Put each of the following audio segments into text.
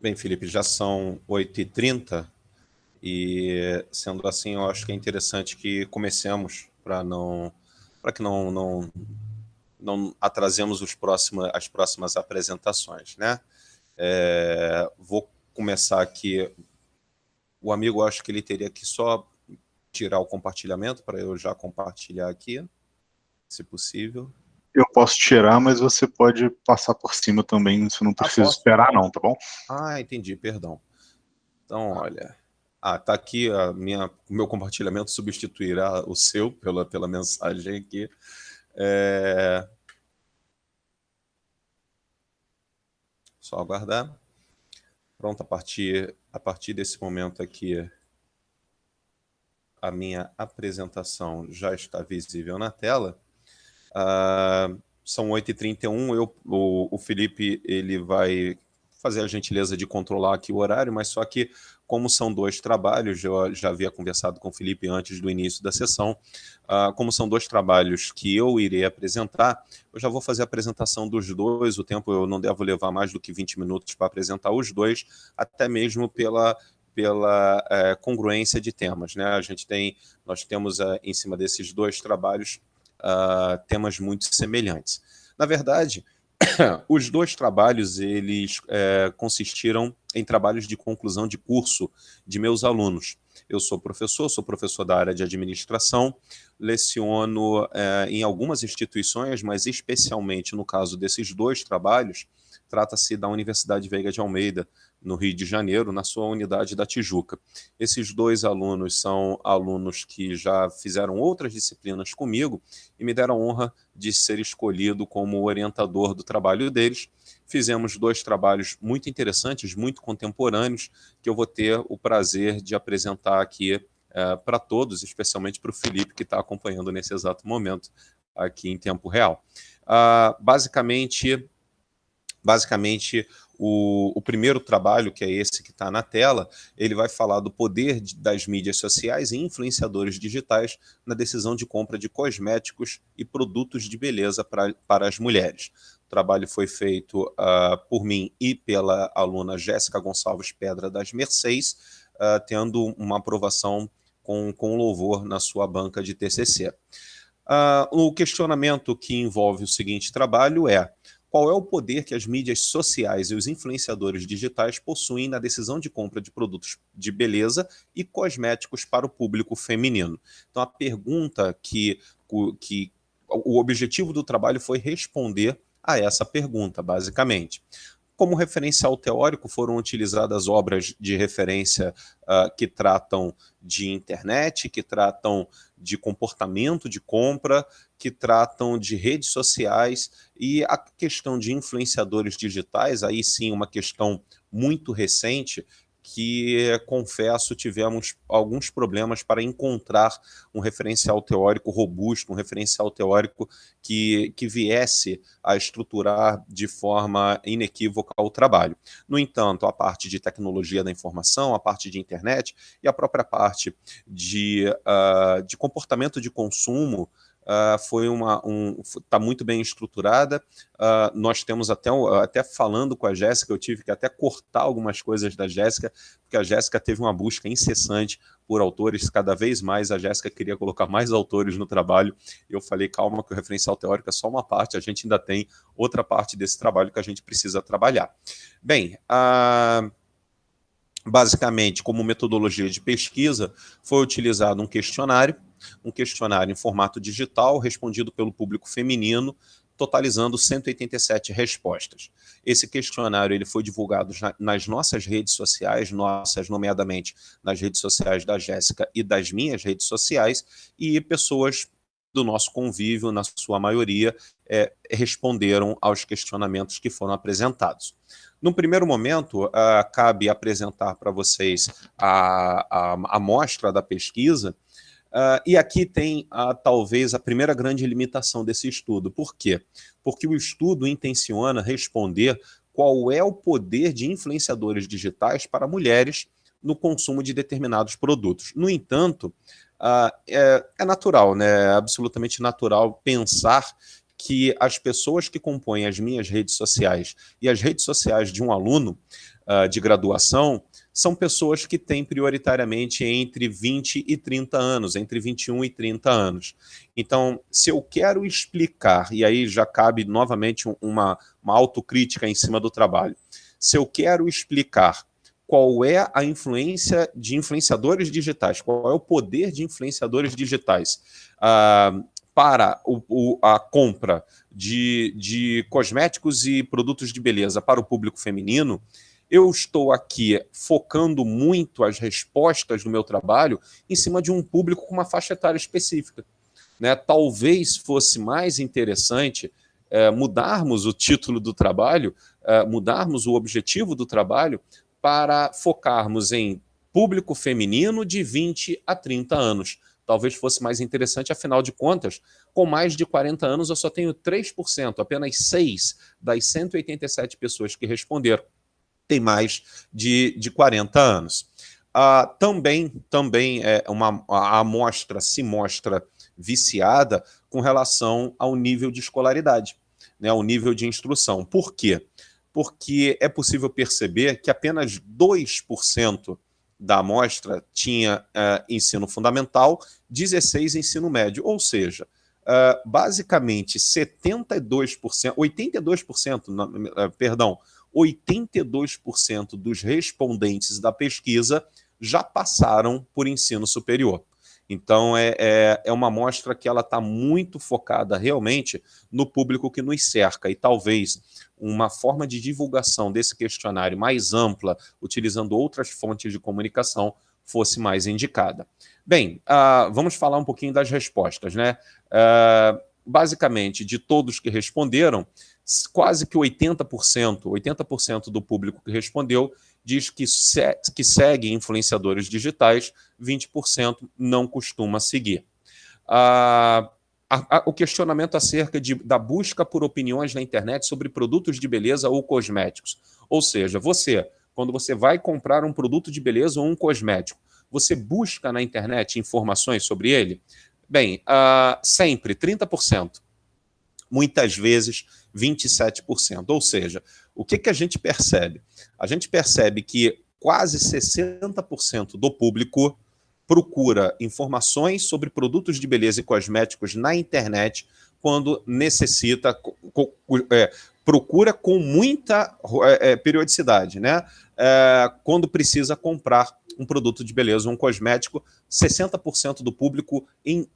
Bem, Felipe, já são 8h30 e, sendo assim, eu acho que é interessante que comecemos para que não atrasemos as próximas apresentações, né? Vou começar aqui. O amigo, acho que ele teria que só tirar o compartilhamento para eu já compartilhar aqui, se possível. Eu posso tirar, mas você pode passar por cima também, você não precisa esperar não, tá bom? Entendi, perdão. Então, olha, tá aqui o meu compartilhamento substituirá o seu pela mensagem aqui. Só aguardar. Pronto, a partir desse momento aqui, a minha apresentação já está visível na tela. São 8h31, o Felipe ele vai fazer a gentileza de controlar aqui o horário, mas só que, como são dois trabalhos, eu já havia conversado com o Felipe antes do início da sessão, como são dois trabalhos que eu irei apresentar, eu já vou fazer a apresentação dos dois, o tempo eu não devo levar mais do que 20 minutos para apresentar os dois, até mesmo pela congruência de temas, né? Nós temos em cima desses dois trabalhos temas muito semelhantes. Na verdade, os dois trabalhos eles consistiram em trabalhos de conclusão de curso de meus alunos. Eu sou professor da área de administração, leciono em algumas instituições, mas especialmente no caso desses dois trabalhos, trata-se da Universidade Veiga de Almeida, no Rio de Janeiro, na sua unidade da Tijuca. Esses dois alunos são alunos que já fizeram outras disciplinas comigo e me deram a honra de ser escolhido como orientador do trabalho deles. Fizemos dois trabalhos muito interessantes, muito contemporâneos, que eu vou ter o prazer de apresentar aqui para todos, especialmente para o Felipe, que está acompanhando nesse exato momento, aqui em tempo real. Basicamente, o primeiro trabalho, que é esse que está na tela, ele vai falar do poder das mídias sociais e influenciadores digitais na decisão de compra de cosméticos e produtos de beleza para as mulheres. O trabalho foi feito por mim e pela aluna Jéssica Gonçalves Pedra das Mercês, tendo uma aprovação com louvor na sua banca de TCC. O questionamento que envolve o seguinte trabalho é: qual é o poder que as mídias sociais e os influenciadores digitais possuem na decisão de compra de produtos de beleza e cosméticos para o público feminino? Então, a pergunta o objetivo do trabalho foi responder a essa pergunta, basicamente. Como referencial teórico, foram utilizadas obras de referência que tratam de internet, que tratam de comportamento de compra, que tratam de redes sociais, e a questão de influenciadores digitais, aí sim uma questão muito recente, que, confesso, tivemos alguns problemas para encontrar um referencial teórico robusto, um referencial teórico que viesse a estruturar de forma inequívoca o trabalho. No entanto, a parte de tecnologia da informação, a parte de internet e a própria parte de comportamento de consumo está muito bem estruturada. Nós temos até falando com a Jéssica, eu tive que até cortar algumas coisas da Jéssica, porque a Jéssica teve uma busca incessante por autores, cada vez mais a Jéssica queria colocar mais autores no trabalho, eu falei, calma, que o referencial teórico é só uma parte, a gente ainda tem outra parte desse trabalho que a gente precisa trabalhar. Bem, basicamente, como metodologia de pesquisa, foi utilizado um questionário em formato digital, respondido pelo público feminino, totalizando 187 respostas. Esse questionário ele foi divulgado nas nossas redes sociais, nomeadamente nas redes sociais da Jéssica e das minhas redes sociais, e pessoas do nosso convívio, na sua maioria, responderam aos questionamentos que foram apresentados. No primeiro momento, cabe apresentar para vocês a amostra da pesquisa, e aqui tem talvez a primeira grande limitação desse estudo. Por quê? Porque o estudo intenciona responder qual é o poder de influenciadores digitais para mulheres no consumo de determinados produtos. No entanto, é natural, né? É absolutamente natural pensar que as pessoas que compõem as minhas redes sociais e as redes sociais de um aluno de graduação são pessoas que têm prioritariamente entre 20 e 30 anos, entre 21 e 30 anos. Então, se eu quero explicar, e aí já cabe novamente uma autocrítica em cima do trabalho, se eu quero explicar qual é a influência de influenciadores digitais, qual é o poder de influenciadores digitais para a compra de cosméticos e produtos de beleza para o público feminino, eu estou aqui focando muito as respostas do meu trabalho em cima de um público com uma faixa etária específica, né? Talvez fosse mais interessante mudarmos o título do trabalho, mudarmos o objetivo do trabalho para focarmos em público feminino de 20 a 30 anos. Talvez fosse mais interessante, afinal de contas, com mais de 40 anos eu só tenho 3%, apenas 6 das 187 pessoas que responderam tem mais de 40 anos. Também a amostra se mostra viciada com relação ao nível de escolaridade, né, ao nível de instrução. Por quê? Porque é possível perceber que apenas 2% da amostra tinha ensino fundamental, 16% ensino médio, ou seja, basicamente 82% dos respondentes da pesquisa já passaram por ensino superior. Então, é uma amostra que ela está muito focada realmente no público que nos cerca, e talvez uma forma de divulgação desse questionário mais ampla, utilizando outras fontes de comunicação, fosse mais indicada. Bem, vamos falar um pouquinho das respostas, né? Basicamente, de todos que responderam, quase que 80% do público que respondeu diz que segue influenciadores digitais, 20% não costuma seguir. O questionamento acerca da busca por opiniões na internet sobre produtos de beleza ou cosméticos. Ou seja, quando você vai comprar um produto de beleza ou um cosmético, você busca na internet informações sobre ele? Bem, sempre 30%. Muitas vezes 27%. Ou seja, o que a gente percebe? A gente percebe que quase 60% do público procura informações sobre produtos de beleza e cosméticos na internet quando necessita, procura com muita periodicidade, né? Quando precisa comprar um produto de beleza, um cosmético, 60% do público,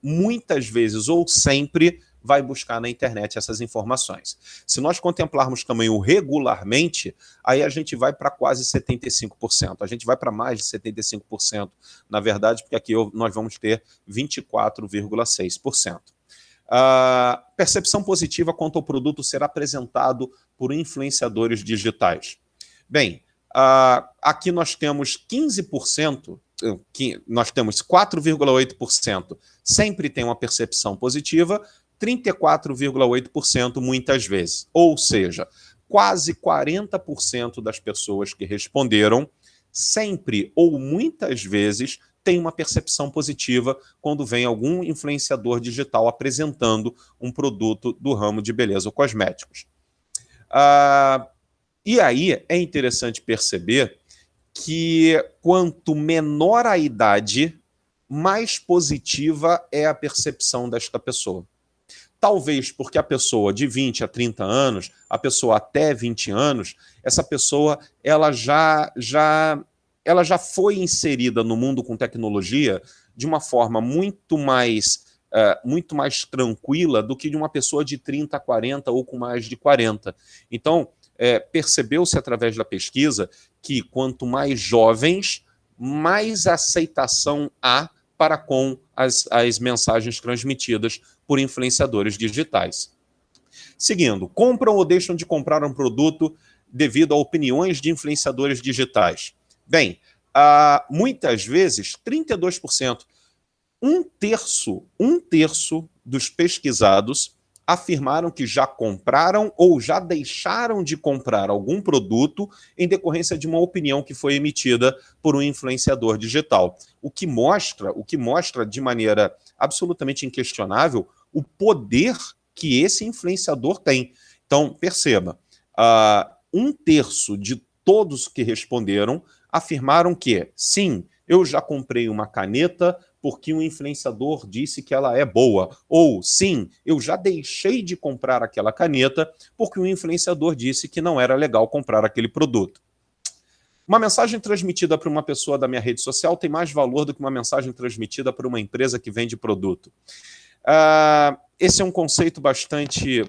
muitas vezes ou sempre, vai buscar na internet essas informações. Se nós contemplarmos também o regularmente, aí a gente vai para quase 75%. A gente vai para mais de 75%, na verdade, porque aqui nós vamos ter 24,6%. Percepção positiva quanto ao produto ser apresentado por influenciadores digitais. Bem, aqui nós temos 15%, nós temos 4,8% sempre tem uma percepção positiva, 34,8% muitas vezes. Ou seja, quase 40% das pessoas que responderam sempre ou muitas vezes tem uma percepção positiva quando vem algum influenciador digital apresentando um produto do ramo de beleza ou cosméticos. E aí é interessante perceber que quanto menor a idade, mais positiva é a percepção desta pessoa. Talvez porque a pessoa de 20 a 30 anos, a pessoa até 20 anos, essa pessoa ela já foi inserida no mundo com tecnologia de uma forma muito mais tranquila do que de uma pessoa de 30 a 40 ou com mais de 40. Então, percebeu-se através da pesquisa que quanto mais jovens, mais aceitação há para com as mensagens transmitidas por influenciadores digitais. Seguindo, compram ou deixam de comprar um produto devido a opiniões de influenciadores digitais? Bem, muitas vezes, 32%, um terço dos pesquisados afirmaram que já compraram ou já deixaram de comprar algum produto em decorrência de uma opinião que foi emitida por um influenciador digital. O que mostra de maneira absolutamente inquestionável o poder que esse influenciador tem. Então, perceba, 1/3 de todos que responderam afirmaram que, sim, eu já comprei uma caneta porque um influenciador disse que ela é boa. Ou, sim, eu já deixei de comprar aquela caneta porque um influenciador disse que não era legal comprar aquele produto. Uma mensagem transmitida para uma pessoa da minha rede social tem mais valor do que uma mensagem transmitida por uma empresa que vende produto. Esse é um conceito bastante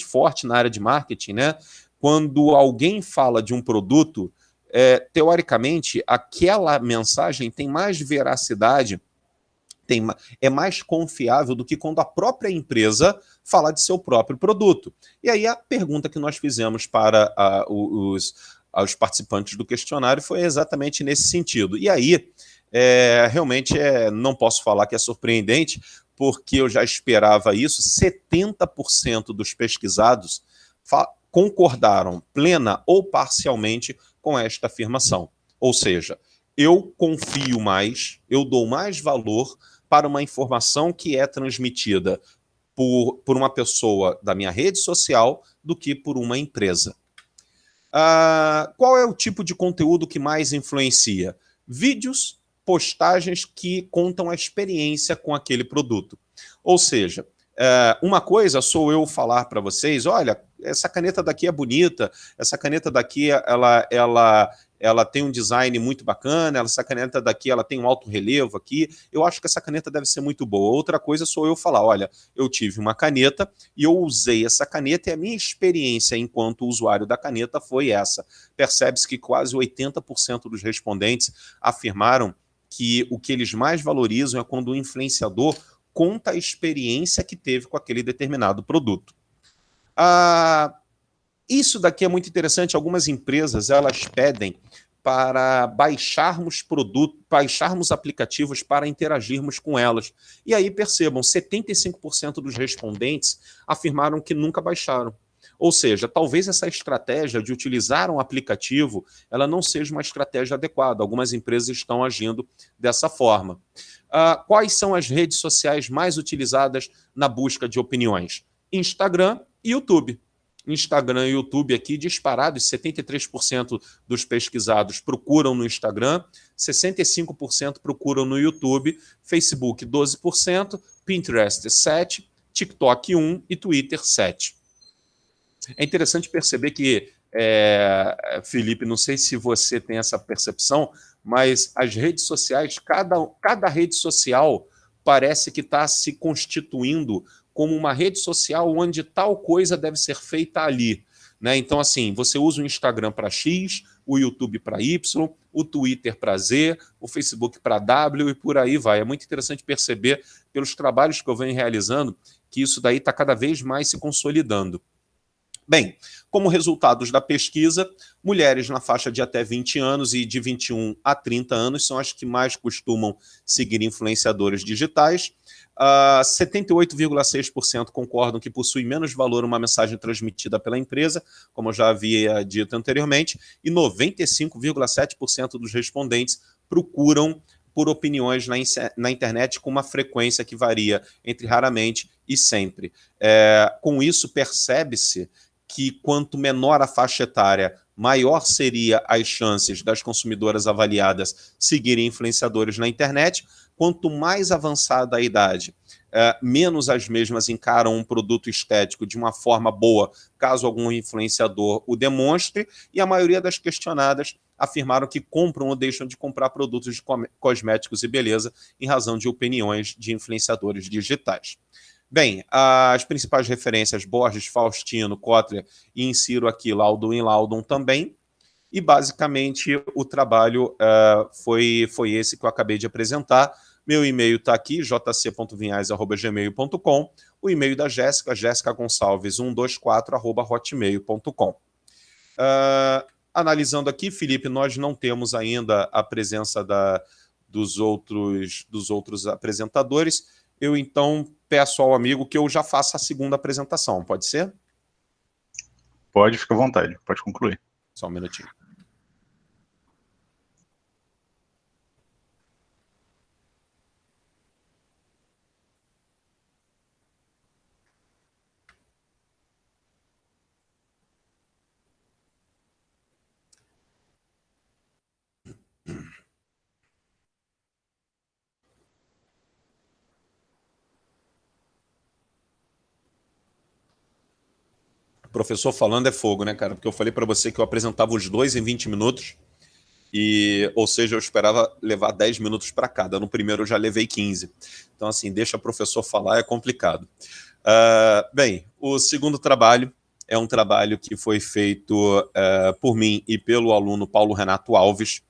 forte na área de marketing, né? Quando alguém fala de um produto, teoricamente, aquela mensagem tem mais veracidade, é mais confiável do que quando a própria empresa fala de seu próprio produto. E aí a pergunta que nós fizemos para os participantes do questionário foi exatamente nesse sentido. E aí, realmente, não posso falar que é surpreendente, porque eu já esperava isso. 70% dos pesquisados concordaram plena ou parcialmente com esta afirmação. Ou seja, eu confio mais, eu dou mais valor para uma informação que é transmitida por uma pessoa da minha rede social do que por uma empresa. Qual é o tipo de conteúdo que mais influencia? Vídeos, postagens que contam a experiência com aquele produto. Ou seja, uma coisa sou eu falar para vocês, olha, essa caneta daqui é bonita, essa caneta daqui ela tem um design muito bacana, essa caneta daqui ela tem um alto relevo aqui, eu acho que essa caneta deve ser muito boa. Outra coisa sou eu falar, olha, eu tive uma caneta e eu usei essa caneta e a minha experiência enquanto usuário da caneta foi essa. Percebe-se que quase 80% dos respondentes afirmaram que o que eles mais valorizam é quando o influenciador conta a experiência que teve com aquele determinado produto. Isso daqui é muito interessante. Algumas empresas elas pedem para baixarmos aplicativos para interagirmos com elas. E aí percebam, 75% dos respondentes afirmaram que nunca baixaram. Ou seja, talvez essa estratégia de utilizar um aplicativo ela não seja uma estratégia adequada. Algumas empresas estão agindo dessa forma. Quais são as redes sociais mais utilizadas na busca de opiniões? Instagram e YouTube. Instagram e YouTube aqui disparados, 73% dos pesquisados procuram no Instagram, 65% procuram no YouTube, Facebook 12%, Pinterest 7%, TikTok 1% e Twitter 7%. É interessante perceber que, Felipe, não sei se você tem essa percepção, mas as redes sociais, cada rede social parece que está se constituindo como uma rede social onde tal coisa deve ser feita ali. Né? Então, assim, você usa o Instagram para X, o YouTube para Y, o Twitter para Z, o Facebook para W e por aí vai. É muito interessante perceber, pelos trabalhos que eu venho realizando, que isso daí está cada vez mais se consolidando. Bem, como resultados da pesquisa, mulheres na faixa de até 20 anos e de 21 a 30 anos são as que mais costumam seguir influenciadores digitais. 78,6% concordam que possui menos valor uma mensagem transmitida pela empresa, como eu já havia dito anteriormente, e 95,7% dos respondentes procuram por opiniões na internet com uma frequência que varia entre raramente e sempre. Com isso, percebe-se que quanto menor a faixa etária, maior seria as chances das consumidoras avaliadas seguirem influenciadores na internet. Quanto mais avançada a idade, menos as mesmas encaram um produto estético de uma forma boa, caso algum influenciador o demonstre, e a maioria das questionadas afirmaram que compram ou deixam de comprar produtos de cosméticos e beleza em razão de opiniões de influenciadores digitais. Bem, as principais referências, Borges, Faustino, Kotler, e insiro aqui Laudon e Laudon também, e basicamente o trabalho foi esse que eu acabei de apresentar. Meu e-mail está aqui, jc.vinhais@gmail.com, o e-mail da Jéssica, jessicagonçalves124@hotmail.com. Analisando aqui, Felipe, nós não temos ainda a presença dos outros apresentadores. Eu, então, peço ao amigo que eu já faça a segunda apresentação. Pode ser? Pode, fica à vontade. Pode concluir. Só um minutinho. Professor falando é fogo, né, cara? Porque eu falei para você que eu apresentava os dois em 20 minutos, ou seja, eu esperava levar 10 minutos para cada. No primeiro eu já levei 15. Então, assim, deixa o professor falar, é complicado. Bem, o segundo trabalho é um trabalho que foi feito por mim e pelo aluno Paulo Renato Alves,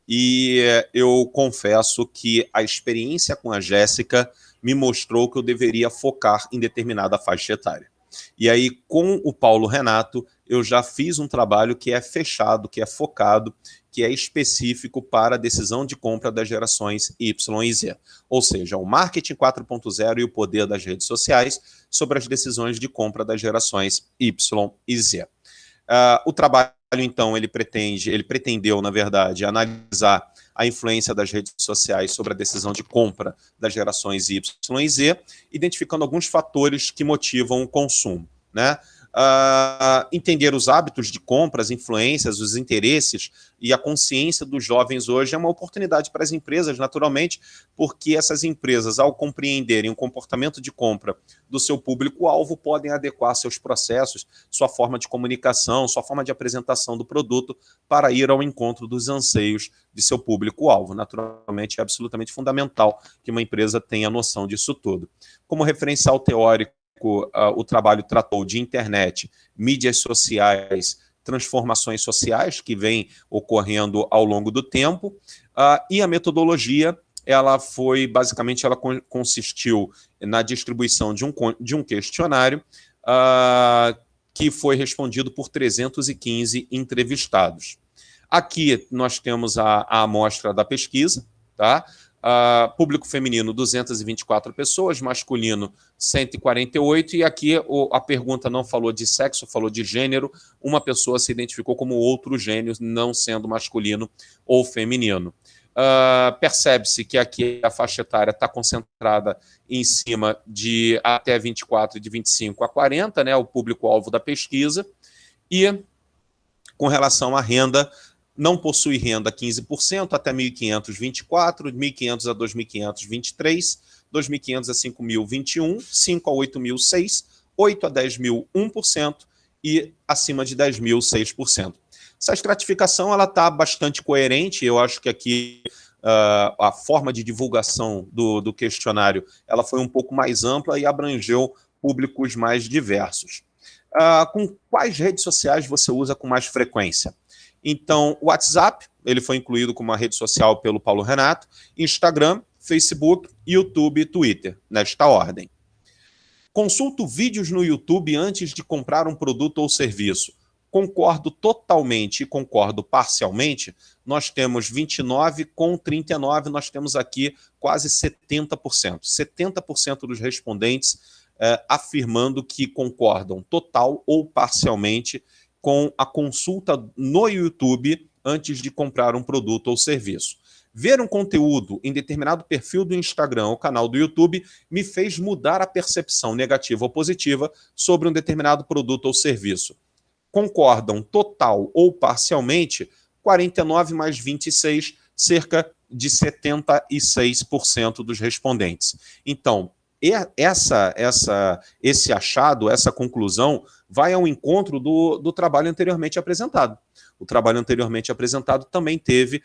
e eu confesso que a experiência com a Jéssica me mostrou que eu deveria focar em determinada faixa etária. E aí, com o Paulo Renato, eu já fiz um trabalho que é fechado, que é focado, que é específico para a decisão de compra das gerações Y e Z. Ou seja, o marketing 4.0 e o poder das redes sociais sobre as decisões de compra das gerações Y e Z. O trabalho, então, ele pretendeu, na verdade, analisar a influência das redes sociais sobre a decisão de compra das gerações Y e Z, identificando alguns fatores que motivam o consumo, né? Entender os hábitos de compra, as influências, os interesses e a consciência dos jovens hoje é uma oportunidade para as empresas, naturalmente, porque essas empresas, ao compreenderem o comportamento de compra do seu público-alvo, podem adequar seus processos, sua forma de comunicação, sua forma de apresentação do produto para ir ao encontro dos anseios de seu público-alvo. Naturalmente, é absolutamente fundamental que uma empresa tenha noção disso tudo. Como referencial teórico, o trabalho tratou de internet, mídias sociais, transformações sociais que vêm ocorrendo ao longo do tempo, e a metodologia, ela consistiu na distribuição de um questionário que foi respondido por 315 entrevistados. Aqui nós temos a amostra da pesquisa, tá? Público feminino, 224 pessoas, masculino, 148, e aqui a pergunta não falou de sexo, falou de gênero. Uma pessoa se identificou como outro gênero, não sendo masculino ou feminino. Percebe-se que aqui a faixa etária está concentrada em cima de até 24, de 25 a 40, né, o público-alvo da pesquisa, e com relação à renda, não possui renda 15%, até 1.500, 24%, 1.500 a 2.500, 23%, 2.500 a 5.000, 21%, 5 a 8.000, 6%, 8 a 10.000, 1%, e acima de 10.000, 6%. Essa estratificação está bastante coerente. Eu acho que aqui a forma de divulgação do questionário ela foi um pouco mais ampla e abrangeu públicos mais diversos. Com quais redes sociais você usa com mais frequência? Então, o WhatsApp, ele foi incluído como uma rede social pelo Paulo Renato, Instagram, Facebook, YouTube e Twitter, nesta ordem. Consulto vídeos no YouTube antes de comprar um produto ou serviço. Concordo totalmente e concordo parcialmente. Nós temos 29 com 39, nós temos aqui quase 70%. 70% dos respondentes afirmando que concordam total ou parcialmente com a consulta no YouTube antes de comprar um produto ou serviço. Ver um conteúdo em determinado perfil do Instagram ou canal do YouTube me fez mudar a percepção negativa ou positiva sobre um determinado produto ou serviço. Concordam total ou parcialmente 49 mais 26, cerca de 76% dos respondentes. Então, esse achado, essa conclusão, vai ao encontro do trabalho anteriormente apresentado. O trabalho anteriormente apresentado também teve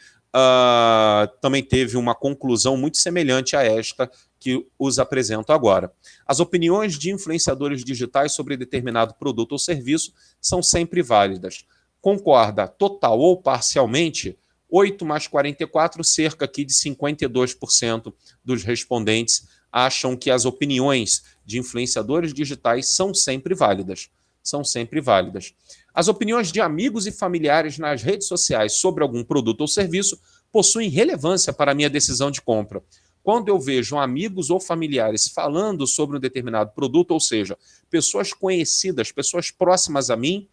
uma conclusão muito semelhante a esta que os apresento agora. As opiniões de influenciadores digitais sobre determinado produto ou serviço são sempre válidas. Concorda total ou parcialmente 8 mais 44, cerca aqui de 52% dos respondentes acham que as opiniões de influenciadores digitais são sempre válidas. São sempre válidas. As opiniões de amigos e familiares nas redes sociais sobre algum produto ou serviço possuem relevância para a minha decisão de compra. Quando eu vejo amigos ou familiares falando sobre um determinado produto, ou seja, pessoas conhecidas, pessoas próximas a mim,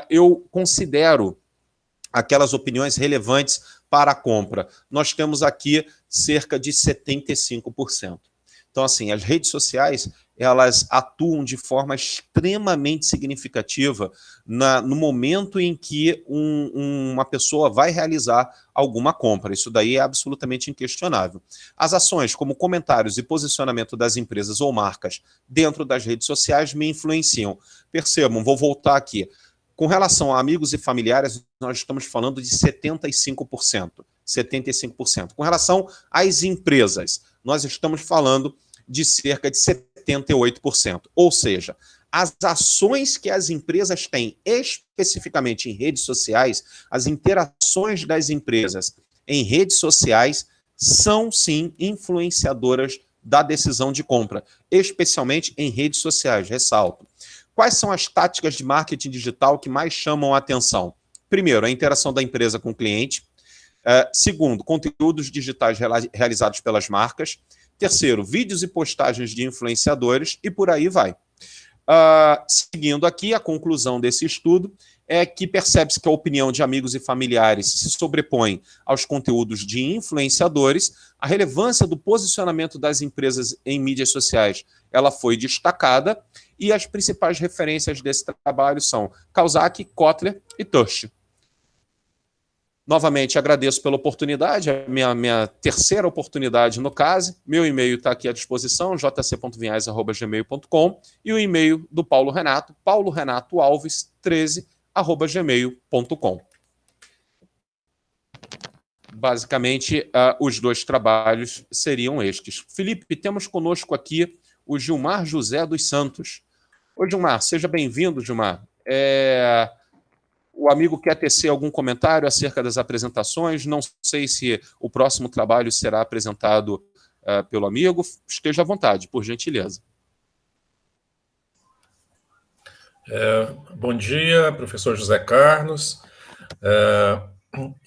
eu considero aquelas opiniões relevantes para a compra. Nós temos aqui cerca de 75%. Então, assim, as redes sociais, elas atuam de forma extremamente significativa no momento em que uma pessoa vai realizar alguma compra. Isso daí é absolutamente inquestionável. As ações, como comentários e posicionamento das empresas ou marcas dentro das redes sociais, me influenciam. Percebam, vou voltar aqui. Com relação a amigos e familiares, nós estamos falando de 75%. 75%. Com relação às empresas, nós estamos falando de cerca de 78%. Ou seja, as ações que as empresas têm especificamente em redes sociais, as interações das empresas em redes sociais são sim influenciadoras da decisão de compra, especialmente em redes sociais, ressalto. Quais são as táticas de marketing digital que mais chamam a atenção? Primeiro, a interação da empresa com o cliente. Segundo, conteúdos digitais realizados pelas marcas. Terceiro, vídeos e postagens de influenciadores, e por aí vai. Seguindo aqui, a conclusão desse estudo é que percebe-se que a opinião de amigos e familiares se sobrepõe aos conteúdos de influenciadores. A relevância do posicionamento das empresas em mídias sociais ela foi destacada, e as principais referências desse trabalho são Kawasaki, Kotler e Tush. Novamente, agradeço pela oportunidade, a minha terceira oportunidade no CASE. Meu e-mail está aqui à disposição, jc.vinhais@gmail.com, e o e-mail do Paulo Renato, paulorenatoalves13@gmail.com. Basicamente, os dois trabalhos seriam estes. Felipe, temos conosco aqui o Gilmar José dos Santos. Ô, Gilmar, seja bem-vindo, Gilmar. O amigo quer tecer algum comentário acerca das apresentações. Não sei se o próximo trabalho será apresentado pelo amigo. Esteja à vontade, por gentileza. Bom dia, professor José Carlos.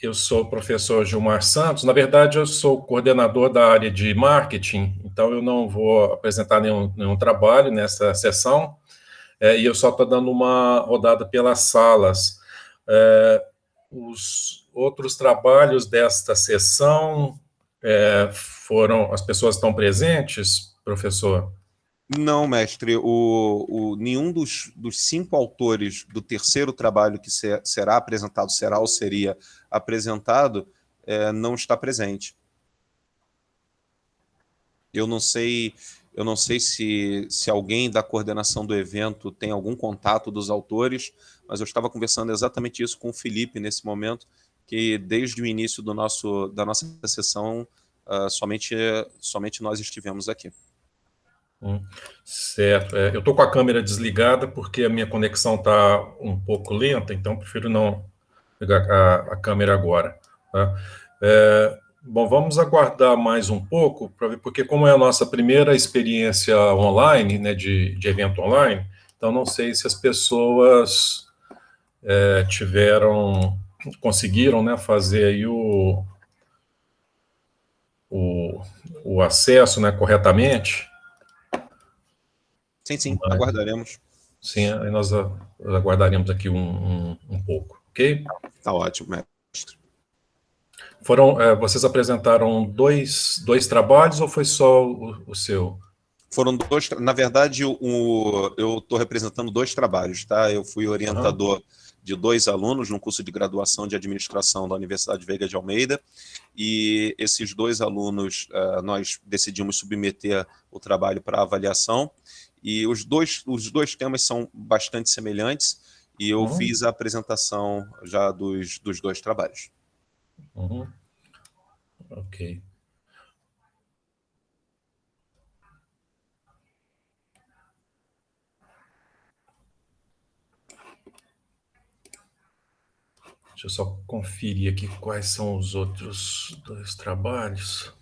Eu sou o professor Gilmar Santos. Na verdade, eu sou coordenador da área de marketing, então eu não vou apresentar nenhum trabalho nessa sessão, e eu só estou dando uma rodada pelas salas. Os outros trabalhos desta sessão as pessoas estão presentes, professor? Não, mestre. Nenhum dos 5 autores do terceiro trabalho que será apresentado, será ou seria apresentado, não está presente. Eu não sei se alguém da coordenação do evento tem algum contato dos autores, mas eu estava conversando exatamente isso com o Felipe nesse momento, que desde o início da nossa sessão, somente nós estivemos aqui. Certo. Eu estou com a câmera desligada porque a minha conexão está um pouco lenta, então prefiro não pegar a câmera agora. Tá? Bom, vamos aguardar mais um pouco, para ver, porque como é a nossa primeira experiência online, né, de evento online, então não sei se as pessoas conseguiram, né, fazer aí o acesso, né, corretamente. Sim, aguardaremos. Sim, aí nós aguardaremos aqui um pouco, ok? Tá ótimo, mestre. Vocês apresentaram dois trabalhos ou foi só o seu? Foram 2, na verdade, eu estou representando 2 trabalhos, tá? Eu fui orientador de 2 alunos no curso de graduação de administração da Universidade Veiga de Almeida, e esses 2 alunos, nós decidimos submeter o trabalho para avaliação, e os dois temas são bastante semelhantes, e eu fiz a apresentação já dos 2 trabalhos. Ok. Deixa eu só conferir aqui quais são os outros 2 trabalhos.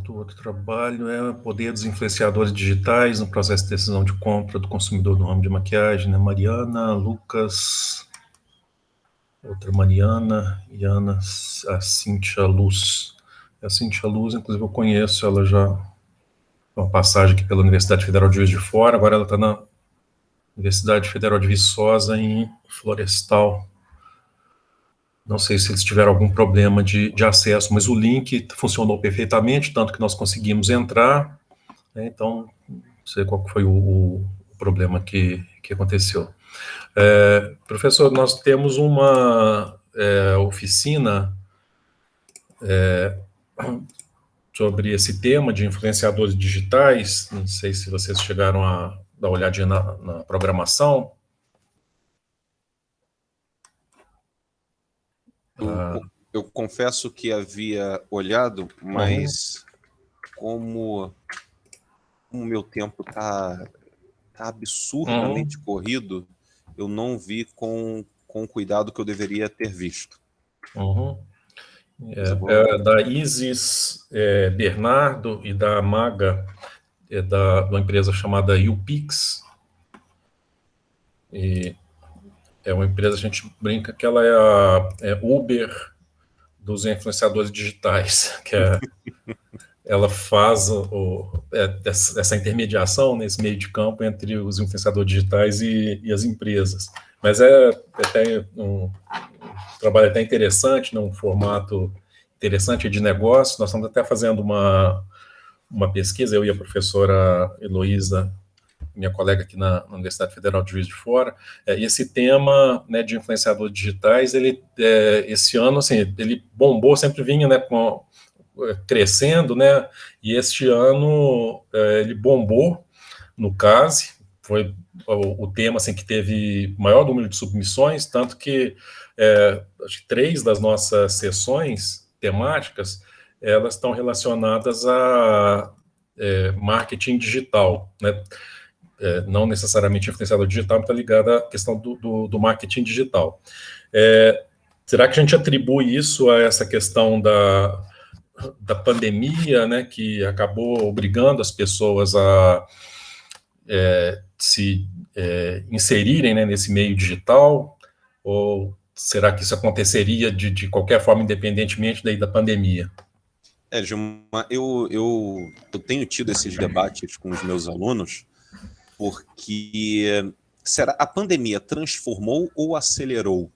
Do outro trabalho é poder dos influenciadores digitais no processo de decisão de compra do consumidor do ramo de maquiagem, né? Mariana, Lucas, outra Mariana e Ana, a Cíntia Luz. A Cíntia Luz, inclusive, eu conheço, ela já uma passagem aqui pela Universidade Federal de Juiz de Fora, agora ela está na Universidade Federal de Viçosa, em Florestal. Não sei se eles tiveram algum problema de acesso, mas o link funcionou perfeitamente, tanto que nós conseguimos entrar, né? Então, não sei qual foi o problema que aconteceu. Professor, nós temos uma oficina sobre esse tema de influenciadores digitais. Não sei se vocês chegaram a dar uma olhadinha na programação. Eu confesso que havia olhado, mas como o meu tempo tá absurdamente corrido, eu não vi com o cuidado que eu deveria ter visto. Da Isis Bernardo e da Maga, de uma empresa chamada UPix. E é uma empresa, a gente brinca que ela é a Uber dos influenciadores digitais, que ela faz essa intermediação nesse meio de campo entre os influenciadores digitais e as empresas. Mas até um trabalho até interessante, né, um formato interessante de negócio. Nós estamos até fazendo uma pesquisa, eu e a professora Heloísa, minha colega aqui na Universidade Federal de Juiz de Fora, e esse tema, né, de influenciadores digitais, ele, esse ano, assim, ele bombou, sempre vinha, né, crescendo, né, e este ano ele bombou no CASE, foi o tema, assim, que teve maior número de submissões, tanto que acho que 3 das nossas sessões temáticas, elas estão relacionadas a marketing digital, né, não necessariamente influenciador digital, mas está ligada à questão do marketing digital. Será que a gente atribui isso a essa questão da pandemia, né, que acabou obrigando as pessoas a se inserirem, né, nesse meio digital? Ou será que isso aconteceria de qualquer forma, independentemente daí da pandemia? Gilmar, eu tenho tido esses debates com os meus alunos, porque a pandemia transformou ou acelerou?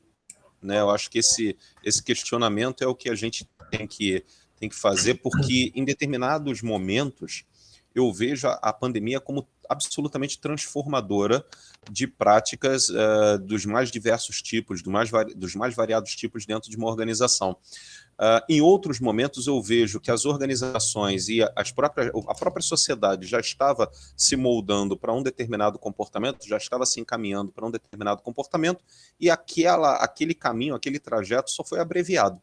Né? Eu acho que esse questionamento é o que a gente tem que fazer, porque em determinados momentos eu vejo a pandemia como absolutamente transformadora de práticas dos mais diversos tipos, dos mais variados tipos dentro de uma organização. Em outros momentos eu vejo que as organizações e a própria sociedade já estava se moldando para um determinado comportamento, já estava se encaminhando para um determinado comportamento, e aquele caminho, aquele trajeto só foi abreviado.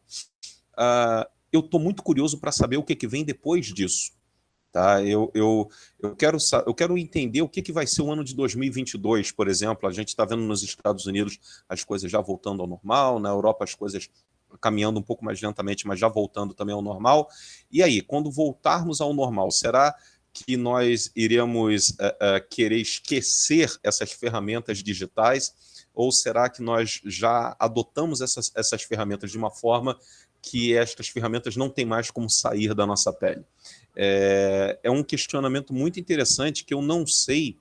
Eu estou muito curioso para saber o que vem depois disso. Tá? Eu quero entender o que vai ser o ano de 2022, por exemplo. A gente está vendo nos Estados Unidos as coisas já voltando ao normal, na Europa as coisas caminhando um pouco mais lentamente, mas já voltando também ao normal. E aí, quando voltarmos ao normal, será que nós iremos querer esquecer essas ferramentas digitais? Ou será que nós já adotamos essas ferramentas de uma forma que estas ferramentas não têm mais como sair da nossa pele? É um questionamento muito interessante que eu não sei,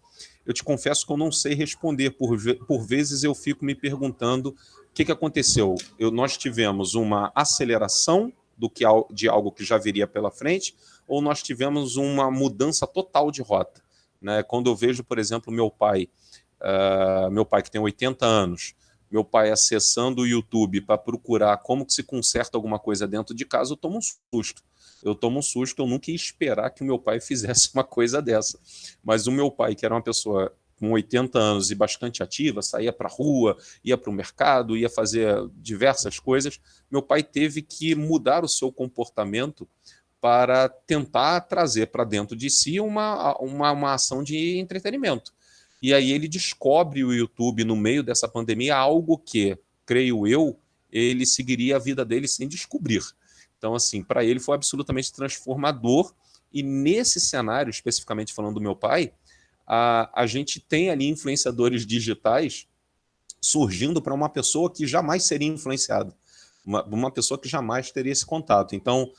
eu te confesso que eu não sei responder. Por vezes eu fico me perguntando o que aconteceu. Nós tivemos uma aceleração de algo que já viria pela frente, ou nós tivemos uma mudança total de rota, né? Quando eu vejo, por exemplo, meu pai que tem 80 anos, meu pai acessando o YouTube para procurar como que se conserta alguma coisa dentro de casa, eu tomo um susto. Eu nunca ia esperar que o meu pai fizesse uma coisa dessa. Mas o meu pai, que era uma pessoa com 80 anos e bastante ativa, saía para a rua, ia para o mercado, ia fazer diversas coisas, meu pai teve que mudar o seu comportamento para tentar trazer para dentro de si uma ação de entretenimento. E aí ele descobre o YouTube no meio dessa pandemia, algo que, creio eu, ele seguiria a vida dele sem descobrir. Então, assim, para ele foi absolutamente transformador, e nesse cenário, especificamente falando do meu pai, a gente tem ali influenciadores digitais surgindo para uma pessoa que jamais seria influenciada, uma pessoa que jamais teria esse contato. Então,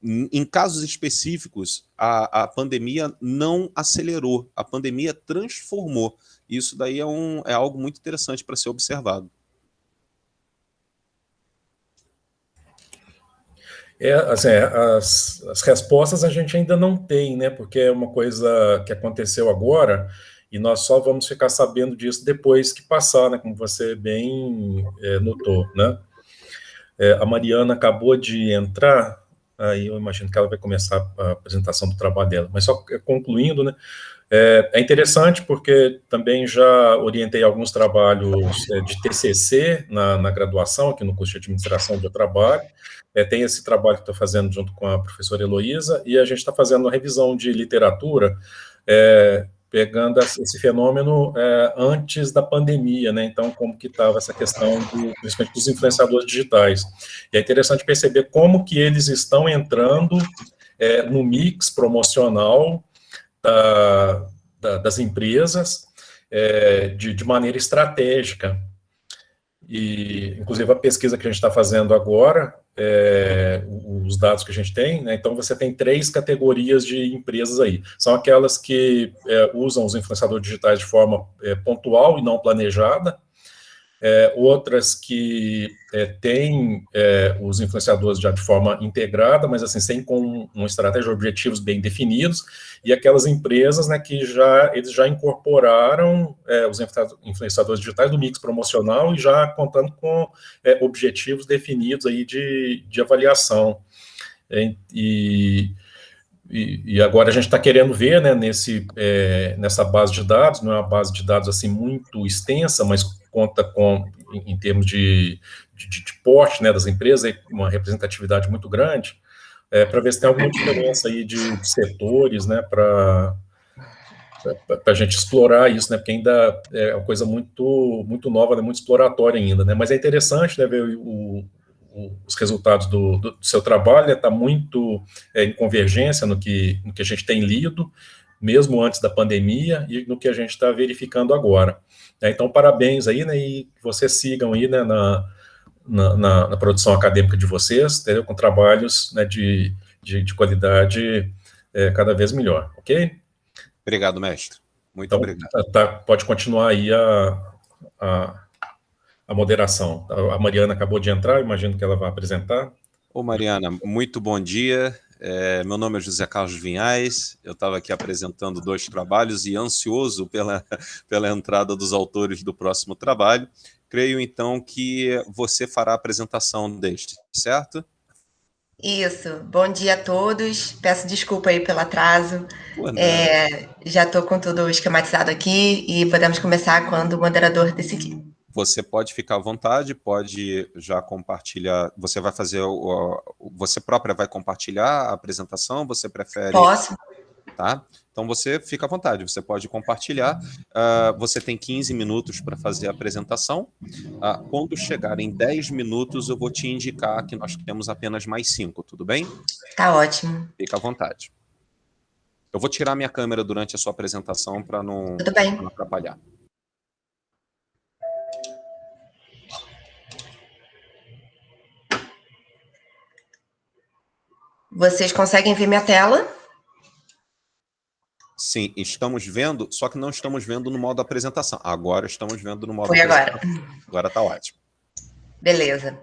em casos específicos, a pandemia não acelerou, a pandemia transformou. Isso daí é algo muito interessante para ser observado. Assim, as respostas a gente ainda não tem, né? Porque é uma coisa que aconteceu agora e nós só vamos ficar sabendo disso depois que passar, né? Como você bem notou, né? A Mariana acabou de entrar, aí eu imagino que ela vai começar a apresentação do trabalho dela. Mas só concluindo, né? É interessante porque também já orientei alguns trabalhos de TCC na graduação, aqui no curso de Administração do Trabalho. Tem esse trabalho que estou fazendo junto com a professora Heloísa, e a gente está fazendo uma revisão de literatura, pegando esse fenômeno antes da pandemia, né? Então, como que estava essa questão, principalmente dos influenciadores digitais. E é interessante perceber como que eles estão entrando no mix promocional das empresas de maneira estratégica. E, inclusive, a pesquisa que a gente está fazendo agora, os dados que a gente tem, né, então você tem 3 categorias de empresas aí. São aquelas que usam os influenciadores digitais de forma pontual e não planejada, outras que têm os influenciadores já de forma integrada, mas assim, sem com uma estratégia de objetivos bem definidos, e aquelas empresas, né, que eles já incorporaram os influenciadores digitais do mix promocional e já contando com objetivos definidos aí de avaliação. E agora a gente está querendo ver, né, nessa base de dados, não é uma base de dados assim muito extensa, mas conta com, em termos de porte, né, das empresas, uma representatividade muito grande, para ver se tem alguma diferença aí de setores, né, para a gente explorar isso, né, porque ainda é uma coisa muito, muito nova, né, muito exploratória ainda, né, mas é interessante, né, ver os resultados do seu trabalho, está muito em convergência no que a gente tem lido, mesmo antes da pandemia, e no que a gente está verificando agora. Então, parabéns aí, né, e que vocês sigam aí, né, na produção acadêmica de vocês, entendeu? Com trabalhos, né, de qualidade cada vez melhor, ok? Obrigado, mestre. Muito então, obrigado. Pode continuar aí a moderação. A Mariana acabou de entrar, imagino que ela vai apresentar. Ô Mariana, muito bom dia. Meu nome é José Carlos Vinhais, eu estava aqui apresentando 2 trabalhos e ansioso pela entrada dos autores do próximo trabalho. Creio, então, que você fará a apresentação deste, certo? Isso. Bom dia a todos. Peço desculpa aí pelo atraso. Já estou com tudo esquematizado aqui e podemos começar quando o moderador decidir. Você pode ficar à vontade, pode já compartilhar. Você vai fazer, você própria vai compartilhar a apresentação? Você prefere? Posso. Tá? Então você fica à vontade, você pode compartilhar. Você tem 15 minutos para fazer a apresentação. Quando chegar em 10 minutos, eu vou te indicar que nós temos apenas mais 5, tudo bem? Tá ótimo. Fica à vontade. Eu vou tirar minha câmera durante a sua apresentação para não atrapalhar. Vocês conseguem ver minha tela? Sim, estamos vendo, só que não estamos vendo no modo apresentação. Agora estamos vendo no modo Foi apresentação. agora. Agora está ótimo. Beleza.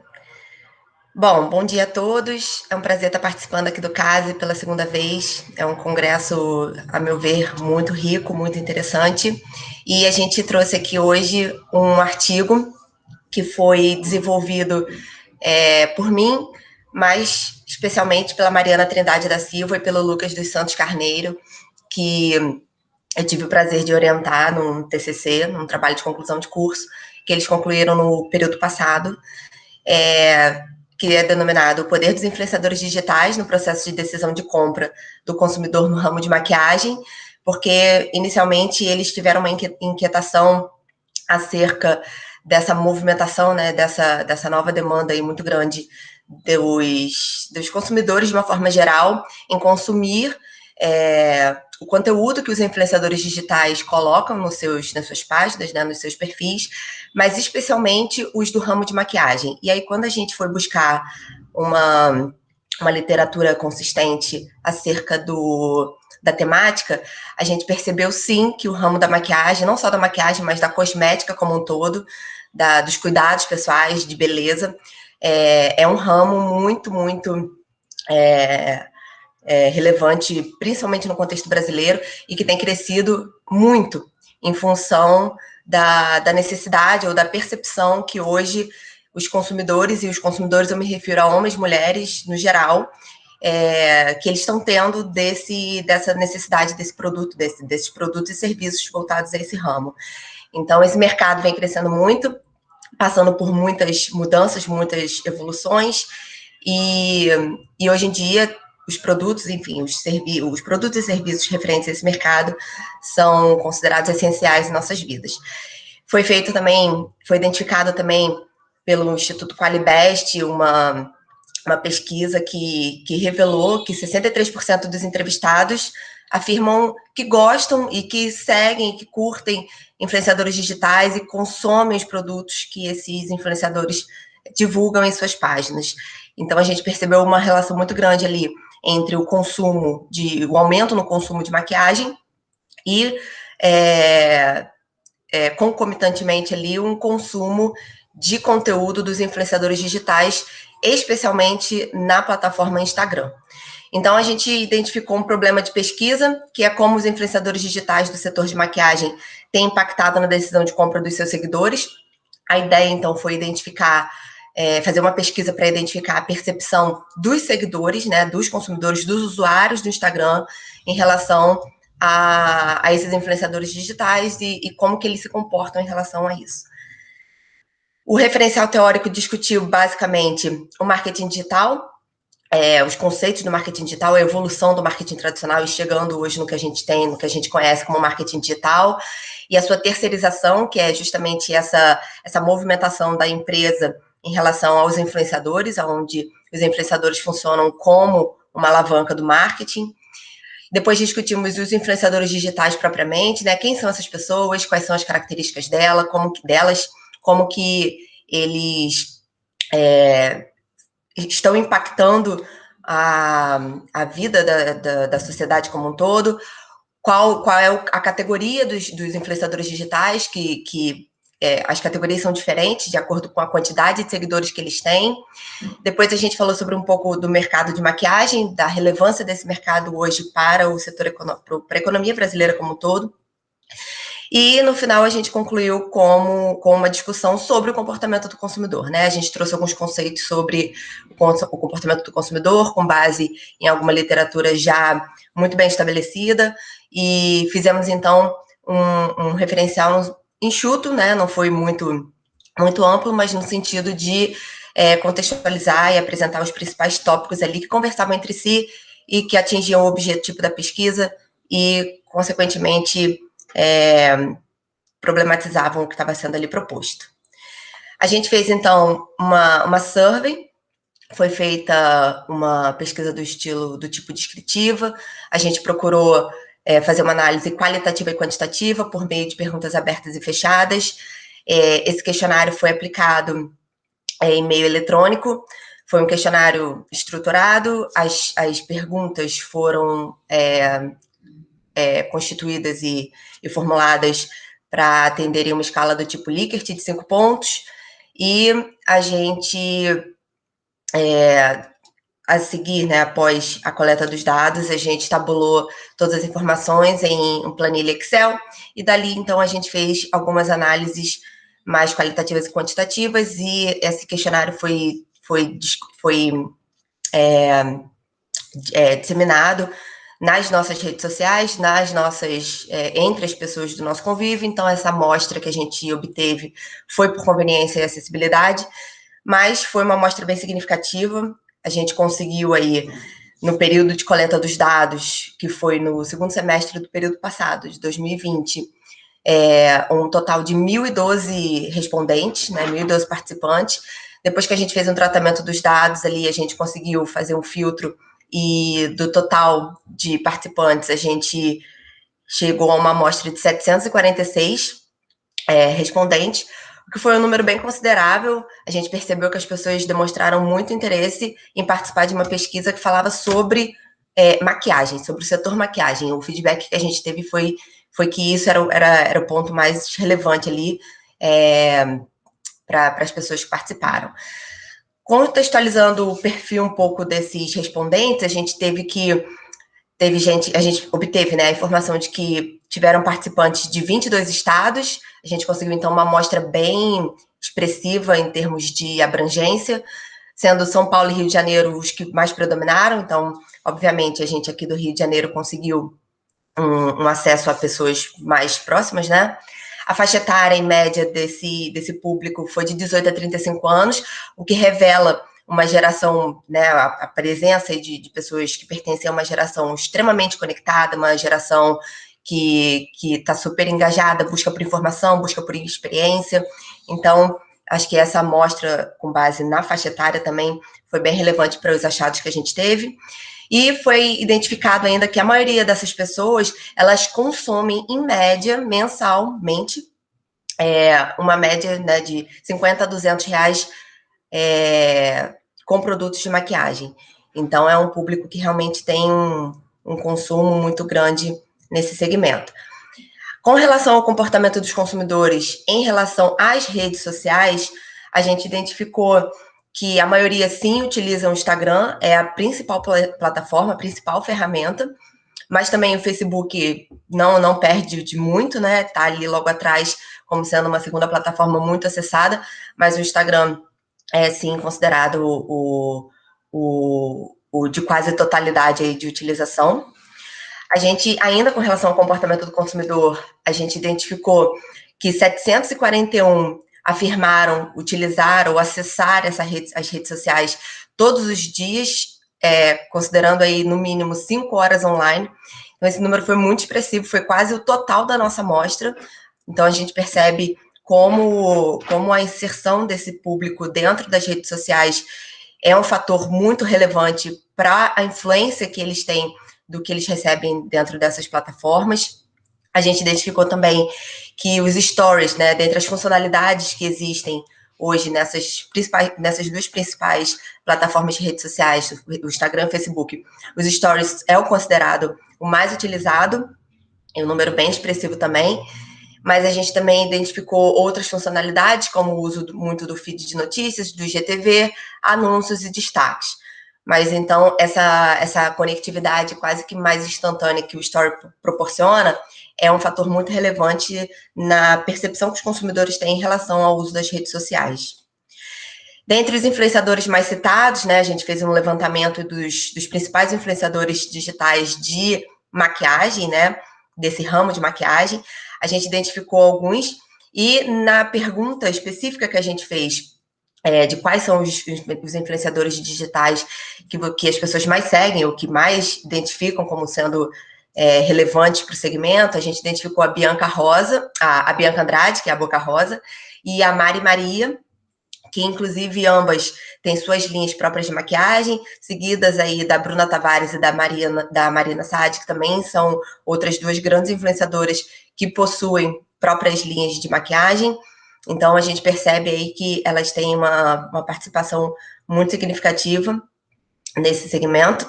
Bom dia a todos. É um prazer estar participando aqui do CASE pela segunda vez. É um congresso, a meu ver, muito rico, muito interessante. E a gente trouxe aqui hoje um artigo que foi desenvolvido por mim, mas especialmente pela Mariana Trindade da Silva e pelo Lucas dos Santos Carneiro, que eu tive o prazer de orientar num TCC, num trabalho de conclusão de curso, que eles concluíram no período passado, que é denominado O Poder dos Influenciadores Digitais no Processo de Decisão de Compra do Consumidor no Ramo de Maquiagem, porque inicialmente eles tiveram uma inquietação acerca dessa movimentação, né, dessa nova demanda aí muito grande dos consumidores de uma forma geral em consumir o conteúdo que os influenciadores digitais colocam nas suas páginas, né, nos seus perfis, mas especialmente os do ramo de maquiagem. E aí, quando a gente foi buscar uma literatura consistente acerca da temática, a gente percebeu, sim, que o ramo da maquiagem, não só da maquiagem, mas da cosmética como um todo, dos cuidados pessoais, de beleza, é um ramo muito, muito relevante, principalmente no contexto brasileiro, e que tem crescido muito em função da necessidade ou da percepção que hoje os consumidores, e os consumidores eu me refiro a homens e mulheres no geral, que eles estão tendo dessa necessidade desse produto, desses produtos e serviços voltados a esse ramo. Então, esse mercado vem crescendo muito, passando por muitas mudanças, muitas evoluções, e hoje em dia os produtos, enfim, os produtos e serviços referentes a esse mercado são considerados essenciais em nossas vidas. Foi identificado também pelo Instituto Qualibest uma pesquisa que revelou que 63% dos entrevistados afirmam que gostam e que seguem, que curtem influenciadores digitais e consomem os produtos que esses influenciadores divulgam em suas páginas. Então, a gente percebeu uma relação muito grande ali entre o aumento no consumo de maquiagem e, concomitantemente ali, um consumo de conteúdo dos influenciadores digitais, especialmente na plataforma Instagram. Então, a gente identificou um problema de pesquisa, que é como os influenciadores digitais do setor de maquiagem têm impactado na decisão de compra dos seus seguidores. A ideia, então, foi fazer uma pesquisa para identificar a percepção dos seguidores, né, dos consumidores, dos usuários do Instagram em relação a esses influenciadores digitais e como que eles se comportam em relação a isso. O referencial teórico discutiu, basicamente, o marketing digital, os conceitos do marketing digital, a evolução do marketing tradicional e chegando hoje no que a gente tem, no que a gente conhece como marketing digital, e a sua terceirização, que é justamente essa movimentação da empresa em relação aos influenciadores, onde os influenciadores funcionam como uma alavanca do marketing. Depois discutimos os influenciadores digitais propriamente, né? Quem são essas pessoas, quais são as características delas, como que eles estão impactando a vida da sociedade como um todo, qual é a categoria dos influenciadores digitais, que as categorias são diferentes de acordo com a quantidade de seguidores que eles têm. Depois a gente falou sobre um pouco do mercado de maquiagem, da relevância desse mercado hoje para o setor para a economia brasileira como um todo. E, no final, a gente concluiu com uma discussão sobre o comportamento do consumidor, né? A gente trouxe alguns conceitos sobre o comportamento do consumidor, com base em alguma literatura já muito bem estabelecida, e fizemos, então, um referencial enxuto, né? Não foi muito, muito amplo, mas no sentido de contextualizar e apresentar os principais tópicos ali que conversavam entre si e que atingiam o objetivo da pesquisa e, consequentemente, problematizavam o que estava sendo ali proposto. A gente fez, então, uma survey, foi feita uma pesquisa do tipo descritiva, a gente procurou fazer uma análise qualitativa e quantitativa por meio de perguntas abertas e fechadas. Esse questionário foi aplicado em meio eletrônico, foi um questionário estruturado, as perguntas foram constituídas e formuladas para atenderem uma escala do tipo Likert de 5 pontos, e a gente, a seguir, né, após a coleta dos dados, a gente tabulou todas as informações em um planilha Excel, e dali, então, a gente fez algumas análises mais qualitativas e quantitativas, e esse questionário foi disseminado nas nossas redes sociais, entre as pessoas do nosso convívio. Então, essa amostra que a gente obteve foi por conveniência e acessibilidade, mas foi uma amostra bem significativa. A gente conseguiu aí, no período de coleta dos dados, que foi no segundo semestre do período passado, de 2020, um total de 1.012 respondentes, né, 1.012 participantes. Depois que a gente fez um tratamento dos dados ali, a gente conseguiu fazer um filtro e do total de participantes, a gente chegou a uma amostra de 746 respondentes, o que foi um número bem considerável. A gente percebeu que as pessoas demonstraram muito interesse em participar de uma pesquisa que falava sobre maquiagem, sobre o setor maquiagem. O feedback que a gente teve foi que isso era o ponto mais relevante ali para as pessoas que participaram. Contextualizando o perfil um pouco desses respondentes, a gente obteve, né, a informação de que tiveram participantes de 22 estados. A gente conseguiu, então, uma amostra bem expressiva em termos de abrangência, sendo São Paulo e Rio de Janeiro os que mais predominaram. Então, obviamente, a gente aqui do Rio de Janeiro conseguiu um acesso a pessoas mais próximas, né? A faixa etária, em média, desse público foi de 18 a 35 anos, o que revela uma geração, né, a presença de pessoas que pertencem a uma geração extremamente conectada, uma geração que está super engajada, busca por informação, busca por experiência. Então, acho que essa amostra, com base na faixa etária, também foi bem relevante para os achados que a gente teve. E foi identificado ainda que a maioria dessas pessoas, elas consomem, em média, mensalmente, uma média, né, de 50 a 200 reais com produtos de maquiagem. Então, é um público que realmente tem um consumo muito grande nesse segmento. Com relação ao comportamento dos consumidores em relação às redes sociais, a gente identificou que a maioria, sim, utiliza o Instagram, é a principal plataforma, a principal ferramenta, mas também o Facebook não perde de muito, né? Tá ali logo atrás como sendo uma segunda plataforma muito acessada, mas o Instagram é, sim, considerado o de quase totalidade aí de utilização. A gente, ainda com relação ao comportamento do consumidor, a gente identificou que 741 afirmaram utilizar ou acessar as redes sociais todos os dias, considerando aí no mínimo 5 horas online. Então, esse número foi muito expressivo, foi quase o total da nossa amostra. Então, a gente percebe como a inserção desse público dentro das redes sociais é um fator muito relevante para a influência que eles têm do que eles recebem dentro dessas plataformas. A gente identificou também que os stories, né, dentre as funcionalidades que existem hoje nessas duas principais plataformas de redes sociais, o Instagram e o Facebook, os stories é o considerado o mais utilizado, é um número bem expressivo também, mas a gente também identificou outras funcionalidades, como o uso muito do feed de notícias, do IGTV, anúncios e destaques. Mas então, essa conectividade quase que mais instantânea que o Story proporciona é um fator muito relevante na percepção que os consumidores têm em relação ao uso das redes sociais. Dentre os influenciadores mais citados, né, a gente fez um levantamento dos principais influenciadores digitais de maquiagem, né, desse ramo de maquiagem. A gente identificou alguns e na pergunta específica que a gente fez de quais são os influenciadores digitais que as pessoas mais seguem ou que mais identificam como sendo relevantes para o segmento, a gente identificou a Bianca Rosa, a Bianca Andrade, que é a Boca Rosa, e a Mari Maria, que inclusive ambas têm suas linhas próprias de maquiagem, seguidas aí da Bruna Tavares e da Marina Saad, que também são outras duas grandes influenciadoras que possuem próprias linhas de maquiagem. Então, a gente percebe aí que elas têm uma participação muito significativa nesse segmento.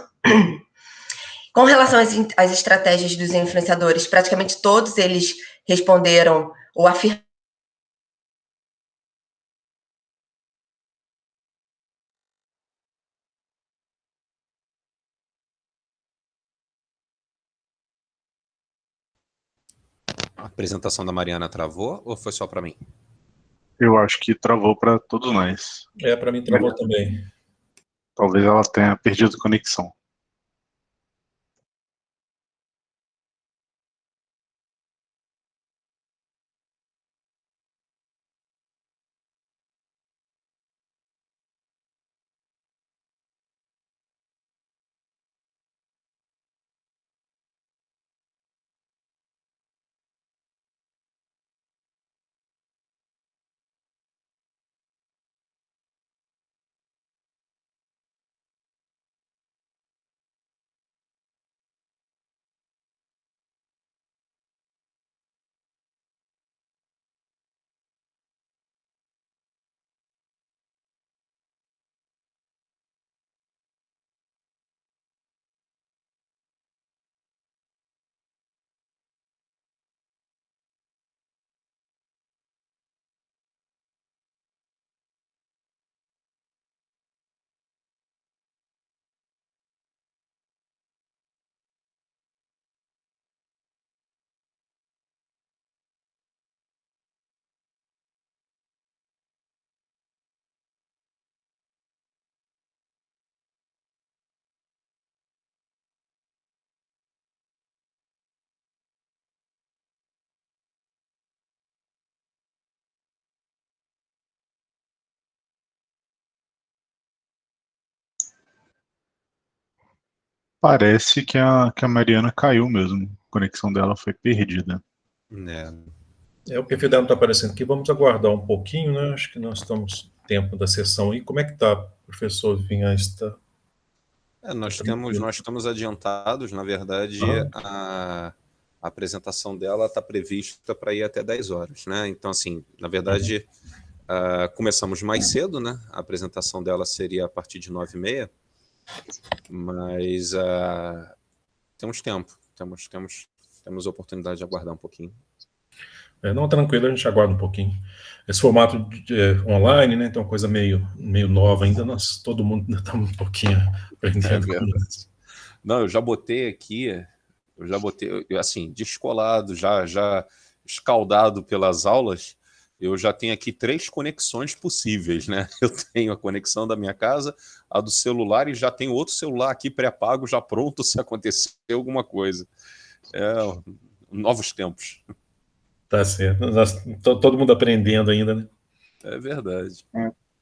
Com relação às estratégias dos influenciadores, praticamente todos eles responderam ou afirmaram. A apresentação da Mariana travou ou foi só para mim? Eu acho que travou para todos nós. Para mim travou também. Talvez ela tenha perdido conexão. parece que a Mariana caiu mesmo. A conexão dela foi perdida. O perfil dela não está aparecendo aqui. Vamos aguardar um pouquinho, né? Acho que nós estamos no tempo da sessão aí. Como é que está, professor Vinhais? Nós estamos adiantados, na verdade, a apresentação dela está prevista para ir até 10 horas, né? Então, assim, na verdade, começamos mais cedo, né? A apresentação dela seria a partir de 9h30, mas temos tempo, temos oportunidade de aguardar um pouquinho. Não, tranquilo, a gente aguarda um pouquinho. Esse formato online, né? Então, coisa meio nova ainda, todo mundo ainda está um pouquinho aprendendo. Não, eu já botei aqui, assim, descolado, já escaldado pelas aulas, eu já tenho aqui 3 conexões possíveis, né? Eu tenho a conexão da minha casa, a do celular, e já tenho outro celular aqui pré-pago, já pronto se acontecer alguma coisa. Novos tempos. Tá certo. Todo mundo aprendendo ainda, né? É verdade.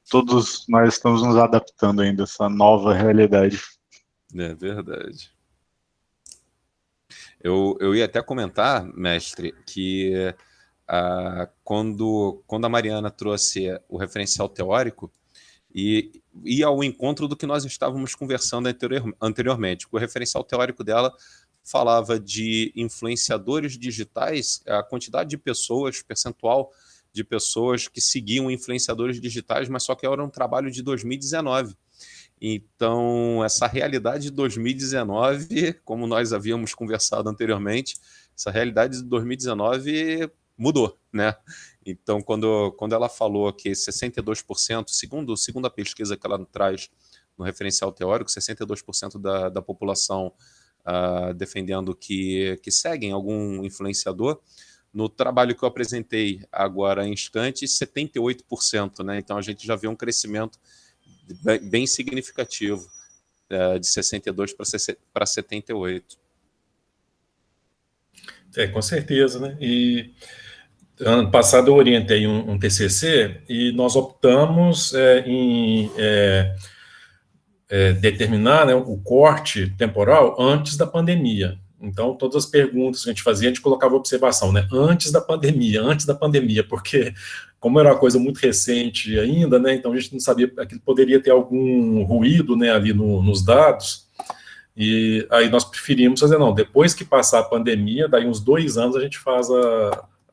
Todos nós estamos nos adaptando ainda a essa nova realidade. É verdade. Eu ia até comentar, mestre, que quando a Mariana trouxe o referencial teórico, e ia ao encontro do que nós estávamos conversando anteriormente. O referencial teórico dela falava de influenciadores digitais, a quantidade de pessoas, percentual de pessoas que seguiam influenciadores digitais, mas só que era um trabalho de 2019. Então, essa realidade de 2019, como nós havíamos conversado anteriormente, essa realidade de 2019 mudou, né? Então, quando ela falou que 62%, segundo a pesquisa que ela traz no referencial teórico, 62% da população defendendo que seguem algum influenciador. No trabalho que eu apresentei agora em instantes, 78%, né? Então a gente já vê um crescimento bem significativo, de 62 para 78. Com certeza, né? E ano passado eu orientei um TCC e nós optamos em determinar, né, o corte temporal antes da pandemia. Então, todas as perguntas que a gente fazia, a gente colocava observação, né, antes da pandemia, porque como era uma coisa muito recente ainda, né, então a gente não sabia que poderia ter algum ruído, né, ali nos dados, e aí nós preferimos fazer, não, depois que passar a pandemia, daí uns 2 anos a gente faz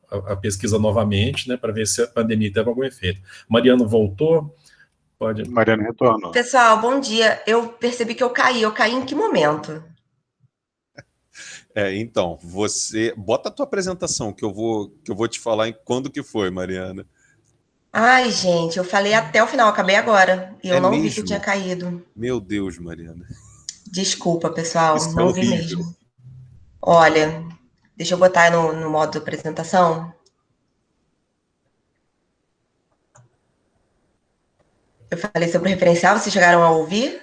a pesquisa novamente, né, para ver se a pandemia teve algum efeito. Mariano voltou? Pode. Mariana retornou. Pessoal, bom dia. Eu percebi que eu caí. Eu caí em que momento? Então, você bota a tua apresentação, que eu vou te falar em quando que foi, Mariana. Ai, gente, eu falei até o final, acabei agora. E eu não vi que eu tinha caído. Meu Deus, Mariana. Desculpa, pessoal, Isso não é vi horrível. mesmo. Olha, deixa eu botar no modo apresentação. Eu falei sobre o referencial, vocês chegaram a ouvir?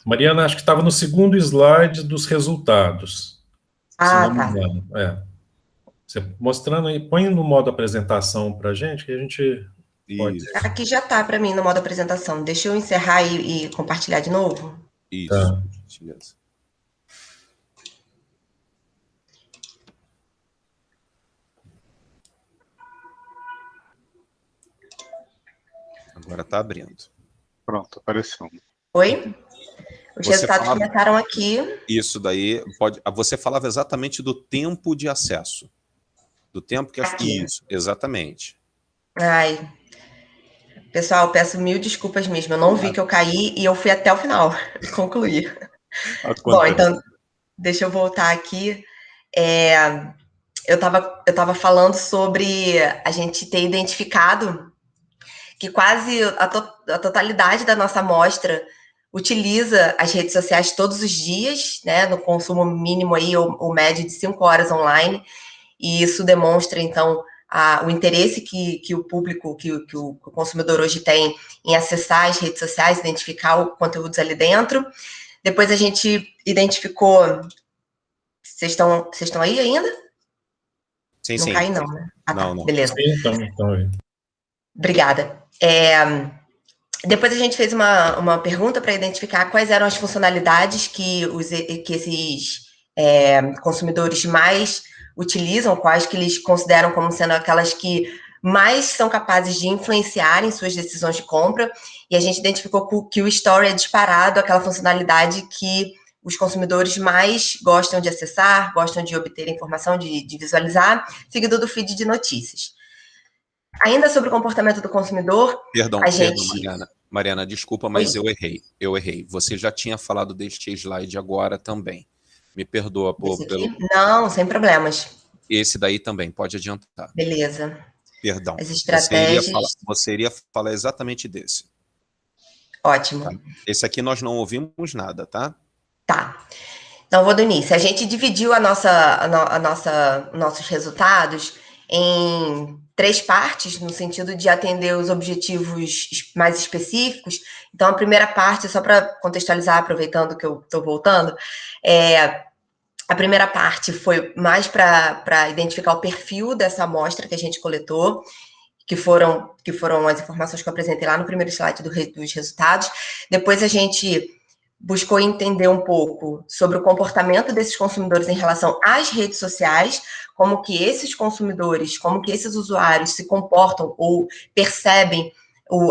Mariana, acho que estava no segundo slide dos resultados. Se não me engano. Você mostrando aí, põe no modo apresentação para a gente, que a gente pode. Isso. Aqui já está para mim no modo apresentação. Deixa eu encerrar e compartilhar de novo. Isso. Tá. Agora está abrindo. Pronto, apareceu. Oi? Os resultados começaram aqui. Isso daí pode. Você falava exatamente do tempo de acesso. Do tempo que aqui. Isso, exatamente. Ai. Pessoal, peço 1000 desculpas mesmo. Eu não vi que eu caí e eu fui até o final concluir. Bom, então, deixa eu voltar aqui. Eu tava falando sobre a gente ter identificado que quase a totalidade da nossa amostra utiliza as redes sociais todos os dias, né, no consumo mínimo aí, ou médio de 5 horas online, e isso demonstra, então, o interesse que o público, que o consumidor hoje tem em acessar as redes sociais, identificar os conteúdos ali dentro. Depois a gente identificou... Vocês estão aí ainda? Sim, não sim. Cai, não, né? Não. Beleza. Sim, então aí. Obrigada. Depois a gente fez uma pergunta para identificar quais eram as funcionalidades que esses consumidores mais utilizam, quais que eles consideram como sendo aquelas que mais são capazes de influenciar em suas decisões de compra, e a gente identificou que o Story é disparado aquela funcionalidade que os consumidores mais gostam de acessar, gostam de obter informação, de visualizar, seguido do feed de notícias. Ainda sobre o comportamento do consumidor, Perdão, Mariana, desculpa, mas Oi? eu errei. Você já tinha falado deste slide agora também. Me perdoa pelo... Não, sem problemas. Esse daí também, pode adiantar. Beleza. Perdão. As estratégias... Você iria falar exatamente desse. Ótimo. Tá. Esse aqui nós não ouvimos nada, tá? Tá. Então, vou do início. A gente dividiu nossos resultados em 3 partes, no sentido de atender os objetivos mais específicos. Então, a primeira parte, só para contextualizar, aproveitando que eu estou voltando, a primeira parte foi mais para identificar o perfil dessa amostra que a gente coletou, que foram as informações que eu apresentei lá no primeiro slide dos resultados. Depois a gente buscou entender um pouco sobre o comportamento desses consumidores em relação às redes sociais, como que esses consumidores, como que esses usuários se comportam ou percebem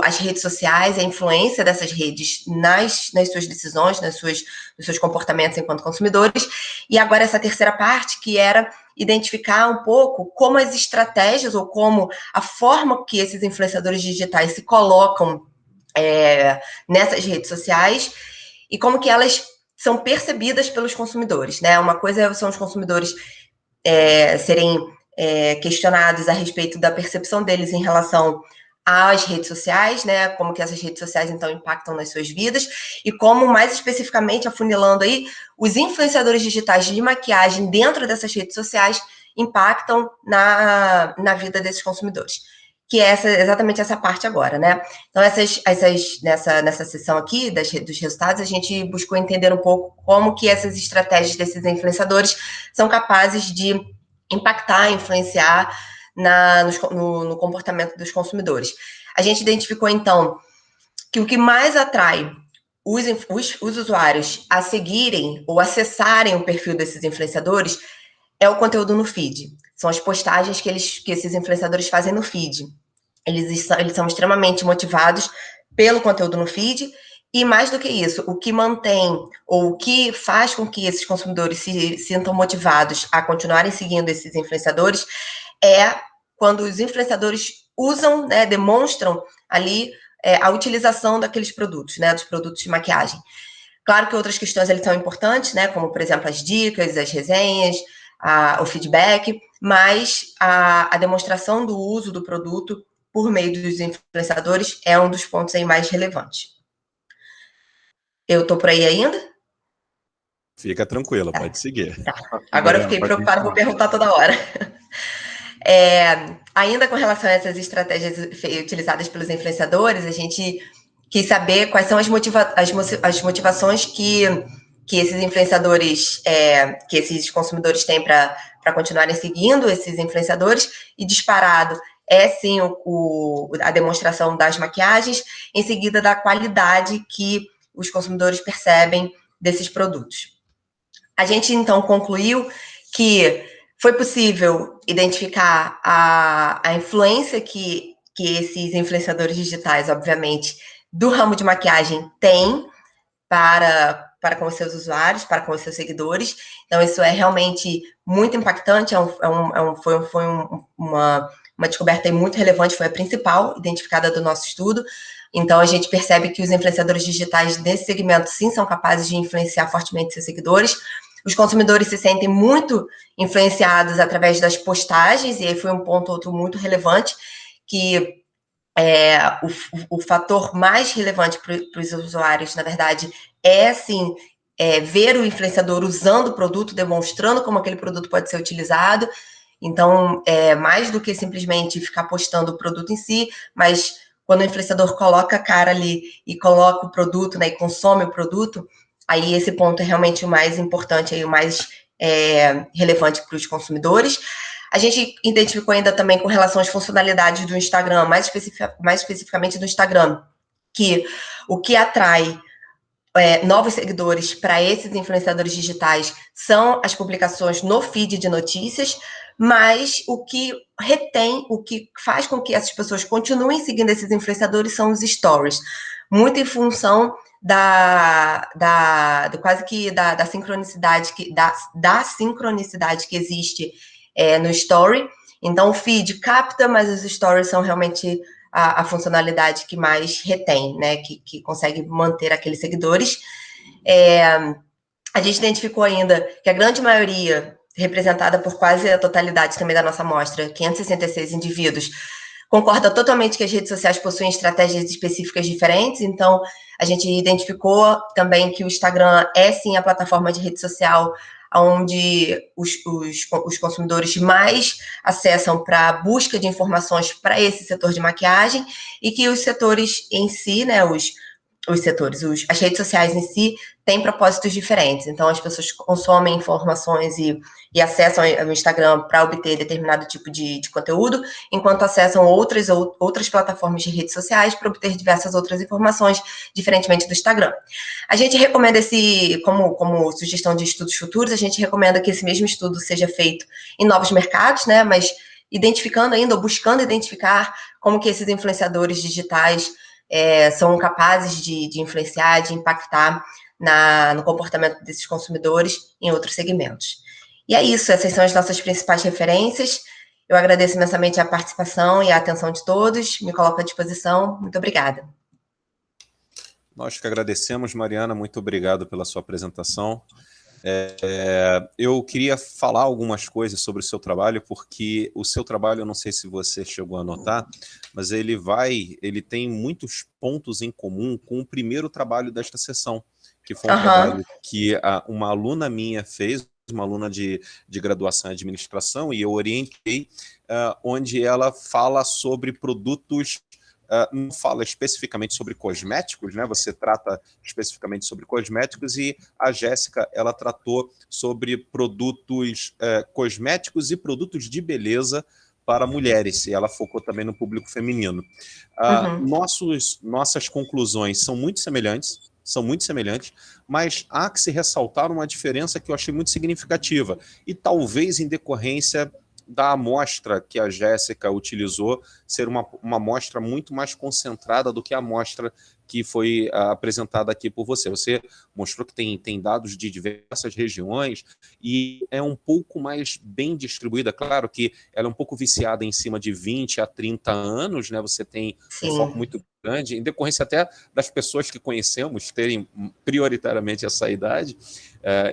as redes sociais, a influência dessas redes nas suas decisões, nos seus comportamentos enquanto consumidores. E agora essa terceira parte, que era identificar um pouco como as estratégias ou como a forma que esses influenciadores digitais se colocam nessas redes sociais e como que elas são percebidas pelos consumidores, né? Uma coisa são os consumidores serem questionados a respeito da percepção deles em relação às redes sociais, né? Como que essas redes sociais, então, impactam nas suas vidas e como, mais especificamente, afunilando aí, os influenciadores digitais de maquiagem dentro dessas redes sociais impactam na vida desses consumidores. Que é exatamente essa parte agora, né? Então, nessa sessão aqui dos resultados, a gente buscou entender um pouco como que essas estratégias desses influenciadores são capazes de impactar, influenciar no comportamento dos consumidores. A gente identificou, então, que o que mais atrai os usuários a seguirem ou acessarem o perfil desses influenciadores é o conteúdo no feed. São as postagens que esses influenciadores fazem no feed. Eles são extremamente motivados pelo conteúdo no feed e, mais do que isso, o que mantém ou o que faz com que esses consumidores se sintam motivados a continuarem seguindo esses influenciadores é quando os influenciadores usam, né, demonstram ali a utilização daqueles produtos, né, dos produtos de maquiagem. Claro que outras questões ali são importantes, né, como, por exemplo, as dicas, as resenhas, o feedback, mas a demonstração do uso do produto por meio dos influenciadores é um dos pontos aí mais relevantes. Eu estou por aí ainda? Fica tranquila, pode seguir. Tá. Agora eu fiquei preocupada, vou perguntar toda hora. Ainda com relação a essas estratégias utilizadas pelos influenciadores, a gente quis saber quais são as motivações que esses influenciadores, que esses consumidores têm para continuarem seguindo esses influenciadores, e disparado sim a demonstração das maquiagens, em seguida da qualidade que os consumidores percebem desses produtos. A gente, então, concluiu que foi possível identificar a influência que esses influenciadores digitais, obviamente, do ramo de maquiagem têm para com os seus usuários, para com os seus seguidores. Então, isso é realmente muito impactante, foi uma descoberta muito relevante, foi a principal identificada do nosso estudo. Então, a gente percebe que os influenciadores digitais nesse segmento, sim, são capazes de influenciar fortemente seus seguidores. Os consumidores se sentem muito influenciados através das postagens, e aí foi um ponto outro muito relevante, que o fator mais relevante para os usuários, na verdade, sim, ver o influenciador usando o produto, demonstrando como aquele produto pode ser utilizado. Então, mais do que simplesmente ficar postando o produto em si, mas quando o influenciador coloca a cara ali e coloca o produto, né, e consome o produto, aí esse ponto é realmente o mais importante, aí, o mais relevante para os consumidores. A gente identificou ainda também com relação às funcionalidades do Instagram, mais especificamente do Instagram, que o que atrai novos seguidores para esses influenciadores digitais são as publicações no feed de notícias, mas o que retém, o que faz com que essas pessoas continuem seguindo esses influenciadores são os stories, muito em função quase que da sincronicidade da sincronicidade que existe no story. Então o feed capta, mas os stories são realmente a funcionalidade que mais retém, né? Que consegue manter aqueles seguidores. A gente identificou ainda que a grande maioria, representada por quase a totalidade também da nossa amostra, 566 indivíduos, concorda totalmente que as redes sociais possuem estratégias específicas diferentes. Então, a gente identificou também que o Instagram é, sim, a plataforma de rede social onde os consumidores mais acessam para a busca de informações para esse setor de maquiagem, e que os setores em si, né, as redes sociais em si têm propósitos diferentes. Então, as pessoas consomem informações e acessam o Instagram para obter determinado tipo de conteúdo, enquanto acessam outras plataformas de redes sociais para obter diversas outras informações, diferentemente do Instagram. A gente recomenda como sugestão de estudos futuros, a gente recomenda que esse mesmo estudo seja feito em novos mercados, né, mas identificando ainda, ou buscando identificar como que esses influenciadores digitais são capazes de influenciar, de impactar no comportamento desses consumidores em outros segmentos. E é isso, essas são as nossas principais referências. Eu agradeço imensamente a participação e a atenção de todos, me coloco à disposição. Muito obrigada. Nós que agradecemos, Mariana, muito obrigado pela sua apresentação. Eu queria falar algumas coisas sobre o seu trabalho, porque o seu trabalho, eu não sei se você chegou a notar, mas ele tem muitos pontos em comum com o primeiro trabalho desta sessão, que foi um trabalho que uma aluna minha fez, uma aluna de graduação em administração, e eu orientei, onde ela fala sobre produtos. Não fala especificamente sobre cosméticos, né? Você trata especificamente sobre cosméticos, e a Jéssica, ela tratou sobre produtos cosméticos e produtos de beleza para mulheres, e ela focou também no público feminino. Nossas conclusões são muito semelhantes, mas há que se ressaltar uma diferença que eu achei muito significativa, e talvez em decorrência da amostra que a Jéssica utilizou ser uma amostra muito mais concentrada do que a amostra que foi apresentada aqui por você. Você mostrou que tem dados de diversas regiões e é um pouco mais bem distribuída. Claro que ela é um pouco viciada em cima de 20 a 30 anos, né? Você tem um foco muito grande, em decorrência até das pessoas que conhecemos terem prioritariamente essa idade,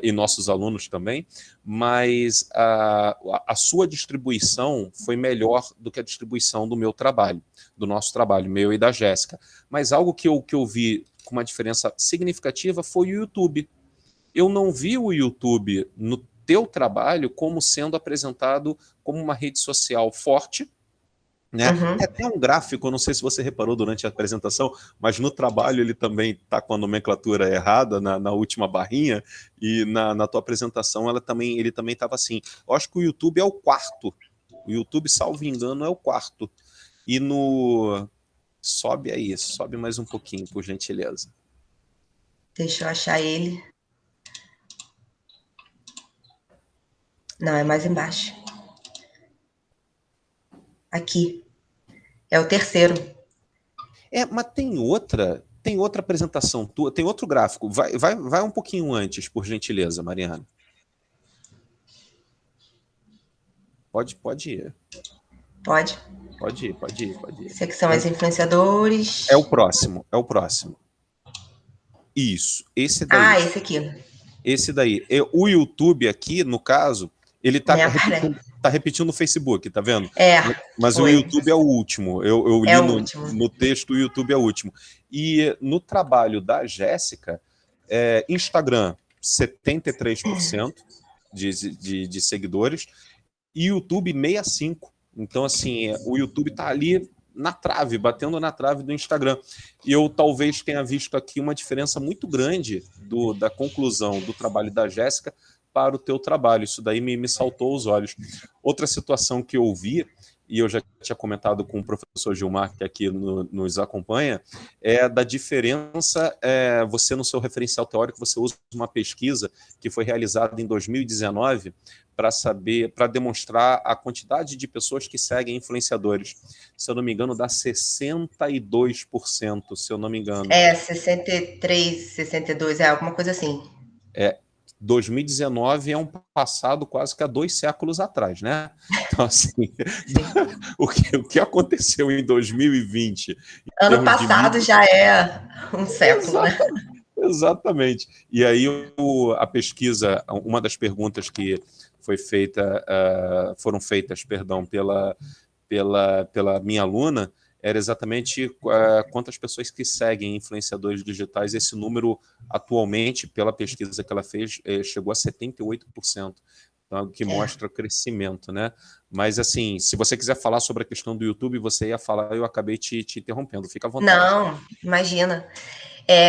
e nossos alunos também, mas a sua distribuição foi melhor do que a distribuição do meu trabalho, do nosso trabalho, meu e da Jéssica. Mas algo que eu vi com uma diferença significativa foi o YouTube. Eu não vi o YouTube no teu trabalho como sendo apresentado como uma rede social forte, né? É até um gráfico, eu não sei se você reparou durante a apresentação, mas no trabalho ele também está com a nomenclatura errada na última barrinha, e na tua apresentação ele também estava assim. Eu acho que o YouTube é o quarto. O YouTube, salvo engano, é o quarto. E no... Sobe aí, sobe mais um pouquinho, por gentileza. Deixa eu achar ele. Não, é mais embaixo. Aqui. É o terceiro. Mas tem outra apresentação tua, tem outro gráfico. Vai um pouquinho antes, por gentileza, Mariana. Pode ir. Pode? Pode ir. Esse aqui são os influenciadores. É o próximo. Isso, esse daí. Esse aqui. Esse daí. O YouTube aqui, no caso, ele tá repetindo o Facebook, tá vendo? Mas o YouTube é o último. Eu li no texto, o YouTube é o último. E no trabalho da Jéssica, Instagram, 73% de seguidores, e YouTube, 65%. Então, assim, o YouTube tá ali na trave, batendo na trave do Instagram. E eu talvez tenha visto aqui uma diferença muito grande da conclusão do trabalho da Jéssica para o teu trabalho. Isso daí me saltou aos olhos. Outra situação que eu vi e eu já tinha comentado com o professor Gilmar, que aqui nos acompanha, é da diferença, você no seu referencial teórico, você usa uma pesquisa que foi realizada em 2019 para demonstrar a quantidade de pessoas que seguem influenciadores. Se eu não me engano, dá 62%, se eu não me engano. 63, 62, alguma coisa assim. 2019 é um passado quase que há 2 séculos atrás, né? Então, assim, o que aconteceu em 2020... Ano passado já é um século, né? Exatamente. E aí a pesquisa, uma das perguntas que foram feitas, pela minha aluna, era exatamente quantas pessoas que seguem influenciadores digitais. Esse número, atualmente, pela pesquisa que ela fez, chegou a 78%. Então, o que mostra o crescimento, né? Mas, assim, se você quiser falar sobre a questão do YouTube, você ia falar, eu acabei te interrompendo. Fica à vontade. Não, imagina.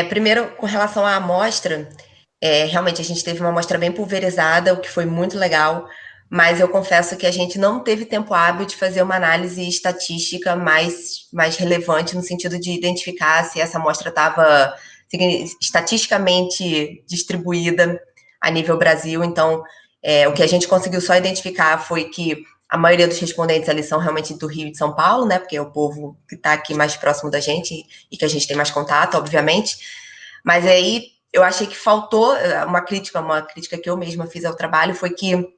Primeiro, com relação à amostra, realmente a gente teve uma amostra bem pulverizada, o que foi muito legal, mas eu confesso que a gente não teve tempo hábil de fazer uma análise estatística mais relevante, no sentido de identificar se essa amostra estava estatisticamente distribuída a nível Brasil. Então, o que a gente conseguiu só identificar foi que a maioria dos respondentes ali são realmente do Rio e de São Paulo, né? Porque é o povo que está aqui mais próximo da gente e que a gente tem mais contato, obviamente. Mas aí eu achei que faltou uma crítica que eu mesma fiz ao trabalho, foi que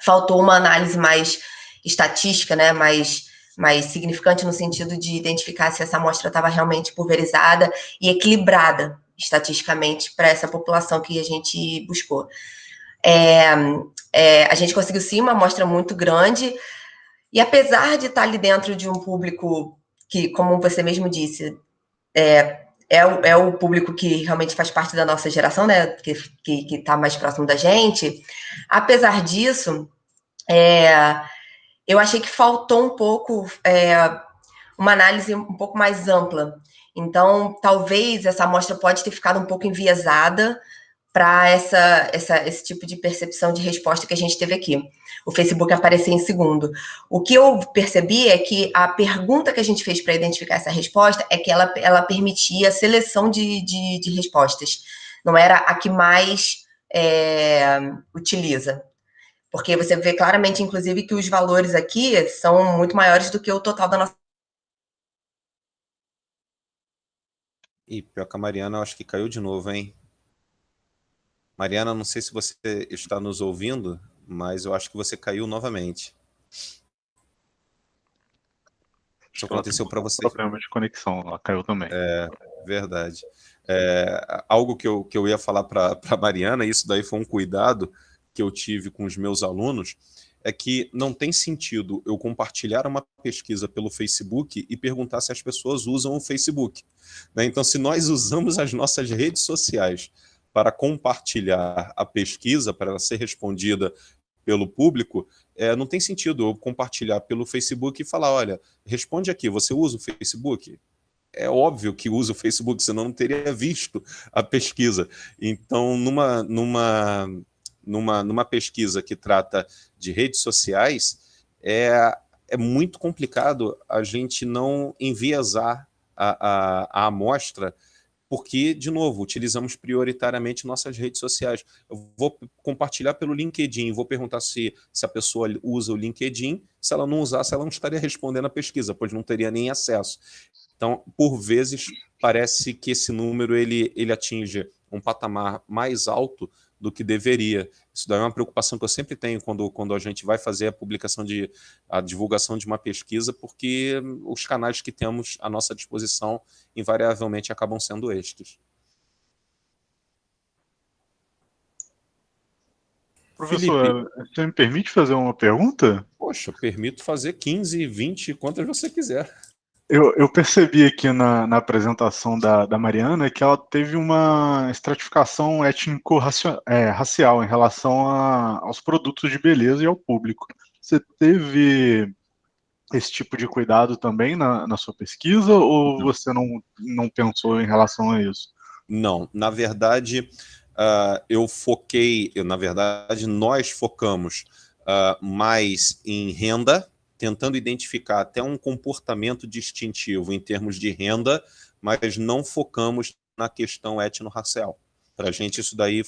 faltou uma análise mais estatística, né? Mais significante, no sentido de identificar se essa amostra estava realmente pulverizada e equilibrada estatisticamente para essa população que a gente buscou. A gente conseguiu sim uma amostra muito grande, e apesar de estar ali dentro de um público que, como você mesmo disse, é o público que realmente faz parte da nossa geração, né, que está mais próximo da gente, apesar disso, eu achei que faltou um pouco uma análise um pouco mais ampla. Então, talvez essa amostra pode ter ficado um pouco enviesada para esse tipo de percepção de resposta que a gente teve aqui. O Facebook aparecer em segundo. O que eu percebi é que a pergunta que a gente fez para identificar essa resposta é que ela permitia a seleção de respostas. Não era a que mais utiliza. Porque você vê claramente, inclusive, que os valores aqui são muito maiores do que o total da nossa... E pior que a Mariana, eu acho que caiu de novo, hein? Mariana, não sei se você está nos ouvindo, mas eu acho que você caiu novamente. Isso aconteceu para você. Problema de conexão, ela caiu também. Verdade. Algo que eu ia falar para a Mariana, isso daí foi um cuidado que eu tive com os meus alunos, é que não tem sentido eu compartilhar uma pesquisa pelo Facebook e perguntar se as pessoas usam o Facebook, né? Então, se nós usamos as nossas redes sociais para compartilhar a pesquisa, para ela ser respondida pelo público, não tem sentido eu compartilhar pelo Facebook e falar, olha, responde aqui, você usa o Facebook? É óbvio que usa o Facebook, senão não teria visto a pesquisa. Então, numa pesquisa que trata de redes sociais, é muito complicado a gente não enviesar a amostra, porque, de novo, utilizamos prioritariamente nossas redes sociais. Eu vou compartilhar pelo LinkedIn, vou perguntar se a pessoa usa o LinkedIn. Se ela não usasse, ela não estaria respondendo a pesquisa, pois não teria nem acesso. Então, por vezes, parece que esse número ele atinge um patamar mais alto do que deveria. Isso daí é uma preocupação que eu sempre tenho quando a gente vai fazer a divulgação de uma pesquisa, porque os canais que temos à nossa disposição invariavelmente acabam sendo estes. Professor, você me permite fazer uma pergunta? Poxa, permito fazer 15, 20, quantas você quiser. Eu percebi aqui na apresentação da Mariana que ela teve uma estratificação étnico-racial em relação aos produtos de beleza e ao público. Você teve esse tipo de cuidado também na sua pesquisa, ou você não pensou em relação a isso? Não, na verdade, nós focamos mais em renda, tentando identificar até um comportamento distintivo em termos de renda, mas não focamos na questão étnico-racial. Para a gente isso daí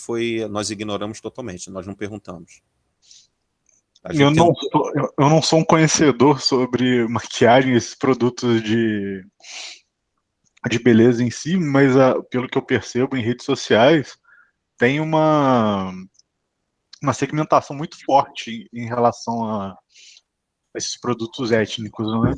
nós ignoramos totalmente, nós não perguntamos. Eu não sou um conhecedor sobre maquiagem, esses produtos de beleza em si, mas pelo que eu percebo em redes sociais, tem uma segmentação muito forte em relação a esses produtos étnicos, não é?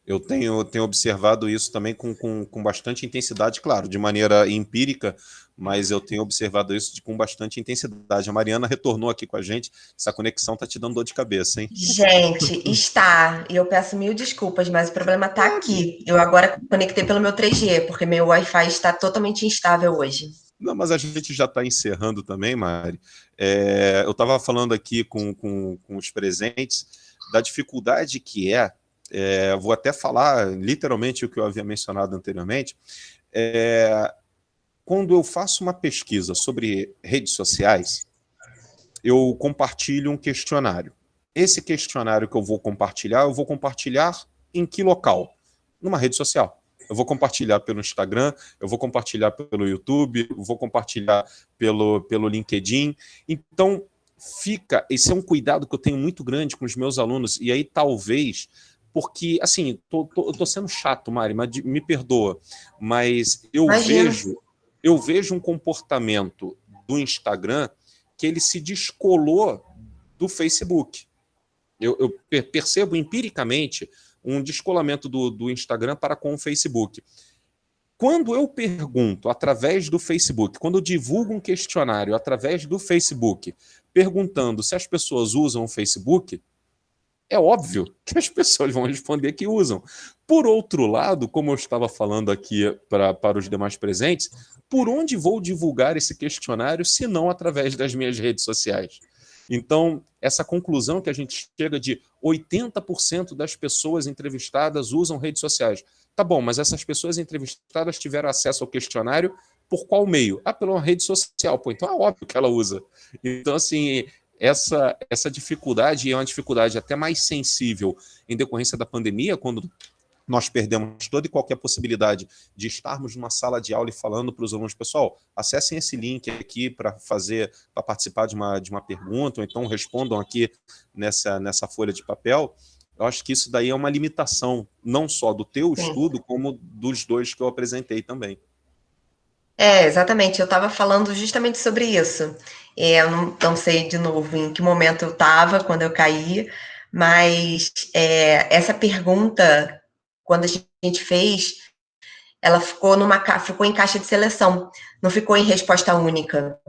Eu tenho observado isso também com bastante intensidade, claro, de maneira empírica, mas eu tenho observado isso com bastante intensidade. A Mariana retornou aqui com a gente, essa conexão está te dando dor de cabeça, hein? Gente, está, e eu peço mil desculpas, mas o problema está aqui. Eu agora conectei pelo meu 3G, porque meu Wi-Fi está totalmente instável hoje. Não, mas a gente já está encerrando também, Mari. Eu estava falando aqui com os presentes da dificuldade que vou até falar literalmente o que eu havia mencionado anteriormente, quando eu faço uma pesquisa sobre redes sociais, eu compartilho um questionário. Esse questionário que eu vou compartilhar em que local? Numa rede social. Eu vou compartilhar pelo Instagram, eu vou compartilhar pelo YouTube, eu vou compartilhar pelo LinkedIn. Então, esse é um cuidado que eu tenho muito grande com os meus alunos, e aí talvez, porque, assim, eu tô sendo chato, Mari, mas me perdoa, mas eu vejo um comportamento do Instagram que ele se descolou do Facebook. Eu percebo empiricamente um descolamento do Instagram para com o Facebook. Quando eu pergunto através do Facebook, quando eu divulgo um questionário através do Facebook, perguntando se as pessoas usam o Facebook, é óbvio que as pessoas vão responder que usam. Por outro lado, como eu estava falando aqui para os demais presentes, por onde vou divulgar esse questionário se não através das minhas redes sociais? Então, essa conclusão que a gente chega de 80% das pessoas entrevistadas usam redes sociais. Tá bom, mas essas pessoas entrevistadas tiveram acesso ao questionário por qual meio? Pela rede social. Pô, então é óbvio que ela usa. Então, assim, essa dificuldade é uma dificuldade até mais sensível em decorrência da pandemia, quando nós perdemos toda e qualquer possibilidade de estarmos numa sala de aula e falando para os alunos, pessoal, acessem esse link aqui para participar de uma pergunta, ou então respondam aqui nessa folha de papel. Eu acho que isso daí é uma limitação, não só do teu estudo, como dos dois que eu apresentei também. Exatamente, eu estava falando justamente sobre isso. Eu não sei, de novo, em que momento eu estava quando eu caí, mas essa pergunta, quando a gente fez, ela ficou em caixa de seleção, não ficou em resposta única.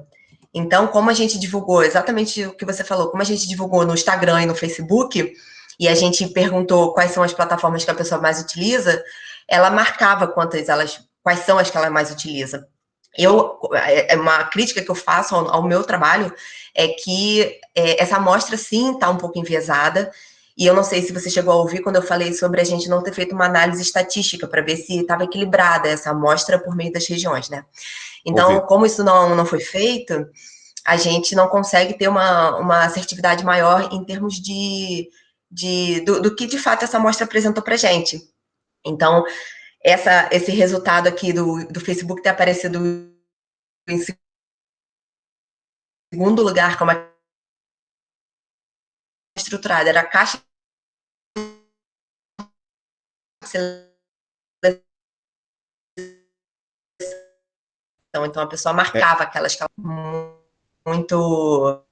Então, como a gente divulgou, exatamente o que você falou, como a gente divulgou no Instagram e no Facebook, e a gente perguntou quais são as plataformas que a pessoa mais utiliza, ela marcava quais são as que ela mais utiliza. Uma crítica que eu faço ao meu trabalho é que essa amostra, sim, está um pouco enviesada, e eu não sei se você chegou a ouvir quando eu falei sobre a gente não ter feito uma análise estatística para ver se estava equilibrada essa amostra por meio das regiões, né? Então, como isso não foi feito, a gente não consegue ter uma assertividade maior em termos do que, de fato, essa amostra apresentou para a gente. Então, esse resultado aqui do Facebook ter aparecido em segundo lugar como a estruturada, era a caixa então a pessoa marcava aquelas que muito...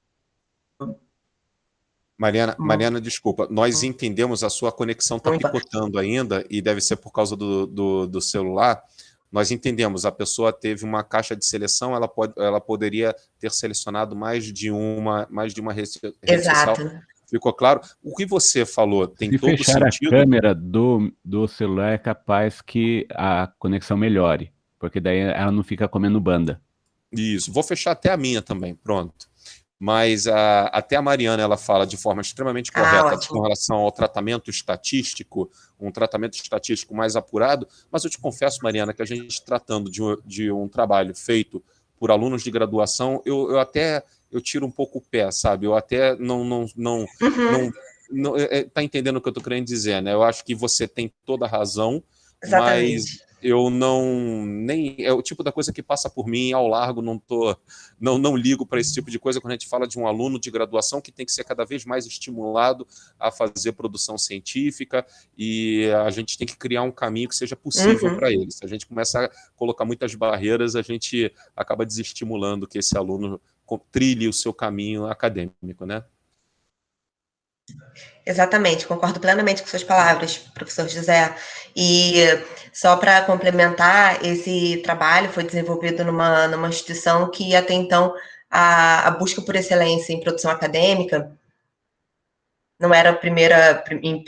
Mariana, desculpa, nós entendemos, a sua conexão está picotando ainda, e deve ser por causa do celular. Nós entendemos, a pessoa teve uma caixa de seleção, ela poderia ter selecionado mais de uma rede social. Ficou claro? O que você falou tem todo sentido. Se fechar a câmera do celular, é capaz que a conexão melhore, porque daí ela não fica comendo banda. Isso, vou fechar até a minha também, pronto. Mas até a Mariana, ela fala de forma extremamente correta com relação ao tratamento estatístico, um tratamento estatístico mais apurado, mas eu te confesso, Mariana, que a gente tratando de um trabalho feito por alunos de graduação, eu até eu tiro um pouco o pé, sabe? Eu até não tá entendendo o que eu estou querendo dizer, né? Eu acho que você tem toda a razão, Exatamente. mas eu nem é o tipo da coisa que passa por mim ao largo, não ligo para esse tipo de coisa quando a gente fala de um aluno de graduação que tem que ser cada vez mais estimulado a fazer produção científica, e a gente tem que criar um caminho que seja possível para ele. Se a gente começa a colocar muitas barreiras, a gente acaba desestimulando que esse aluno trilhe o seu caminho acadêmico, né? Exatamente, concordo plenamente com suas palavras, professor José. E só para complementar, esse trabalho foi desenvolvido numa instituição que até então a busca por excelência em produção acadêmica não era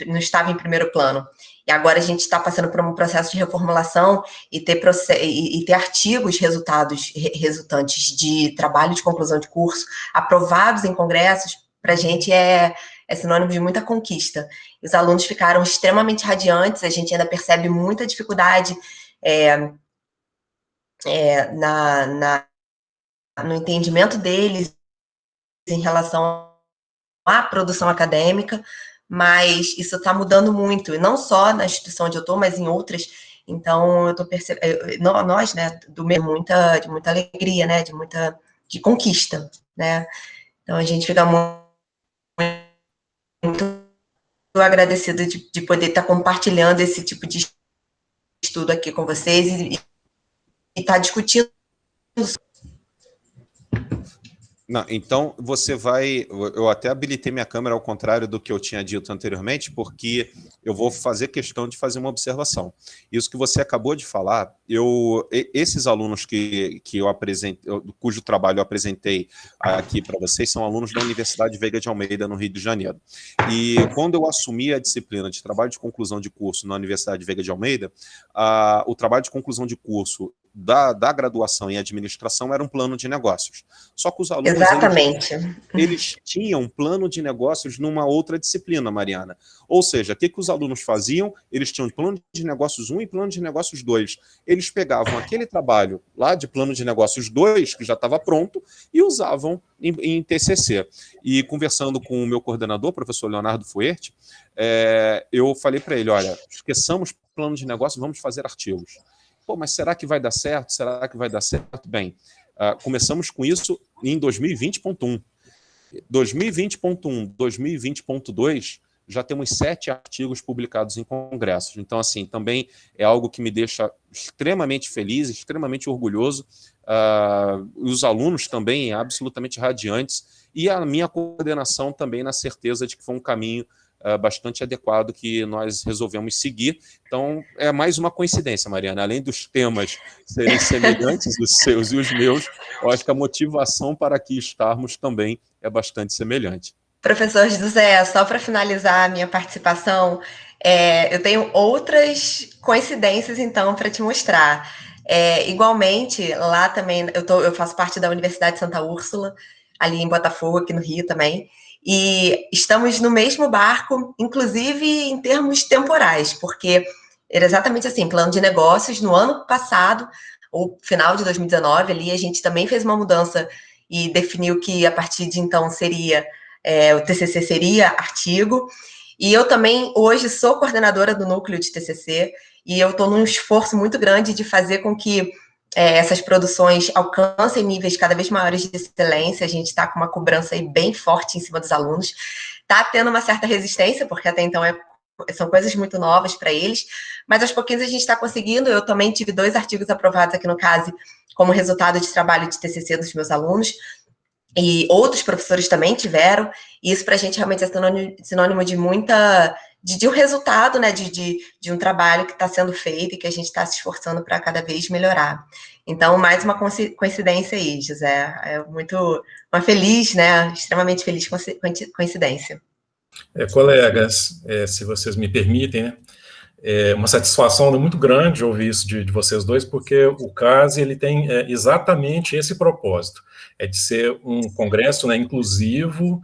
não estava em primeiro plano. E agora a gente está passando por um processo de reformulação e ter artigos resultantes de trabalho de conclusão de curso aprovados em congressos, para a gente é sinônimo de muita conquista. Os alunos ficaram extremamente radiantes, a gente ainda percebe muita dificuldade no entendimento deles em relação à produção acadêmica, mas isso está mudando muito, e não só na instituição onde eu estou, mas em outras. Então, eu estou percebendo, nós, né, de muita alegria, né, de conquista, né. Então, a gente fica muito agradecido de poder estar compartilhando esse tipo de estudo aqui com vocês e estar discutindo. Não, então você vai... Eu até habilitei minha câmera ao contrário do que eu tinha dito anteriormente, porque eu vou fazer questão de fazer uma observação. Isso que você acabou de falar, esses alunos que eu apresentei, cujo trabalho eu apresentei aqui para vocês, são alunos da Universidade Veiga de Almeida, no Rio de Janeiro. E quando eu assumi a disciplina de trabalho de conclusão de curso na Universidade Veiga de Almeida, o trabalho de conclusão de curso da graduação em administração era um plano de negócios. Só que os alunos, eles tinham um plano de negócios numa outra disciplina, Mariana. Ou seja, o que os alunos faziam? Eles tinham plano de negócios 1 e plano de negócios 2. Eles pegavam aquele trabalho lá de plano de negócios 2, que já estava pronto, e usavam em TCC. E conversando com o meu coordenador, professor Leonardo Fuerte, eu falei para ele, olha, esqueçamos plano de negócios, vamos fazer artigos. Pô, mas será que vai dar certo? Será que vai dar certo? Bem, começamos com isso em 2020.1. 2020.1, 2020.2, já temos 7 artigos publicados em congressos. Então, assim, também é algo que me deixa extremamente feliz, extremamente orgulhoso. Os alunos também absolutamente radiantes. E a minha coordenação também na certeza de que foi um caminho bastante adequado que nós resolvemos seguir. Então, é mais uma coincidência, Mariana. Além dos temas serem semelhantes, os seus e os meus, eu acho que a motivação para aqui estarmos também é bastante semelhante. Professor José, só para finalizar a minha participação, eu tenho outras coincidências, então, para te mostrar. Igualmente, lá também, eu faço parte da Universidade Santa Úrsula, ali em Botafogo, aqui no Rio também, e estamos no mesmo barco, inclusive em termos temporais, porque era exatamente assim, plano de negócios, no ano passado, ou final de 2019, ali a gente também fez uma mudança e definiu que a partir de então seria, o TCC seria artigo, e eu também hoje sou coordenadora do núcleo de TCC, e eu estou num esforço muito grande de fazer com que essas produções alcancem níveis cada vez maiores de excelência. A gente está com uma cobrança aí bem forte em cima dos alunos. Está tendo uma certa resistência, porque até então são coisas muito novas para eles, mas aos pouquinhos a gente está conseguindo. Eu também tive 2 artigos aprovados aqui no CASE como resultado de trabalho de TCC dos meus alunos, e outros professores também tiveram, e isso para a gente realmente é sinônimo de de um resultado, né, de um trabalho que está sendo feito e que a gente está se esforçando para cada vez melhorar. Então, mais uma coincidência aí, José. Uma feliz, né, extremamente feliz coincidência. Colegas, se vocês me permitem, né, é uma satisfação muito grande ouvir isso de vocês dois, porque o CASE ele tem exatamente esse propósito, de ser um congresso, né, inclusivo,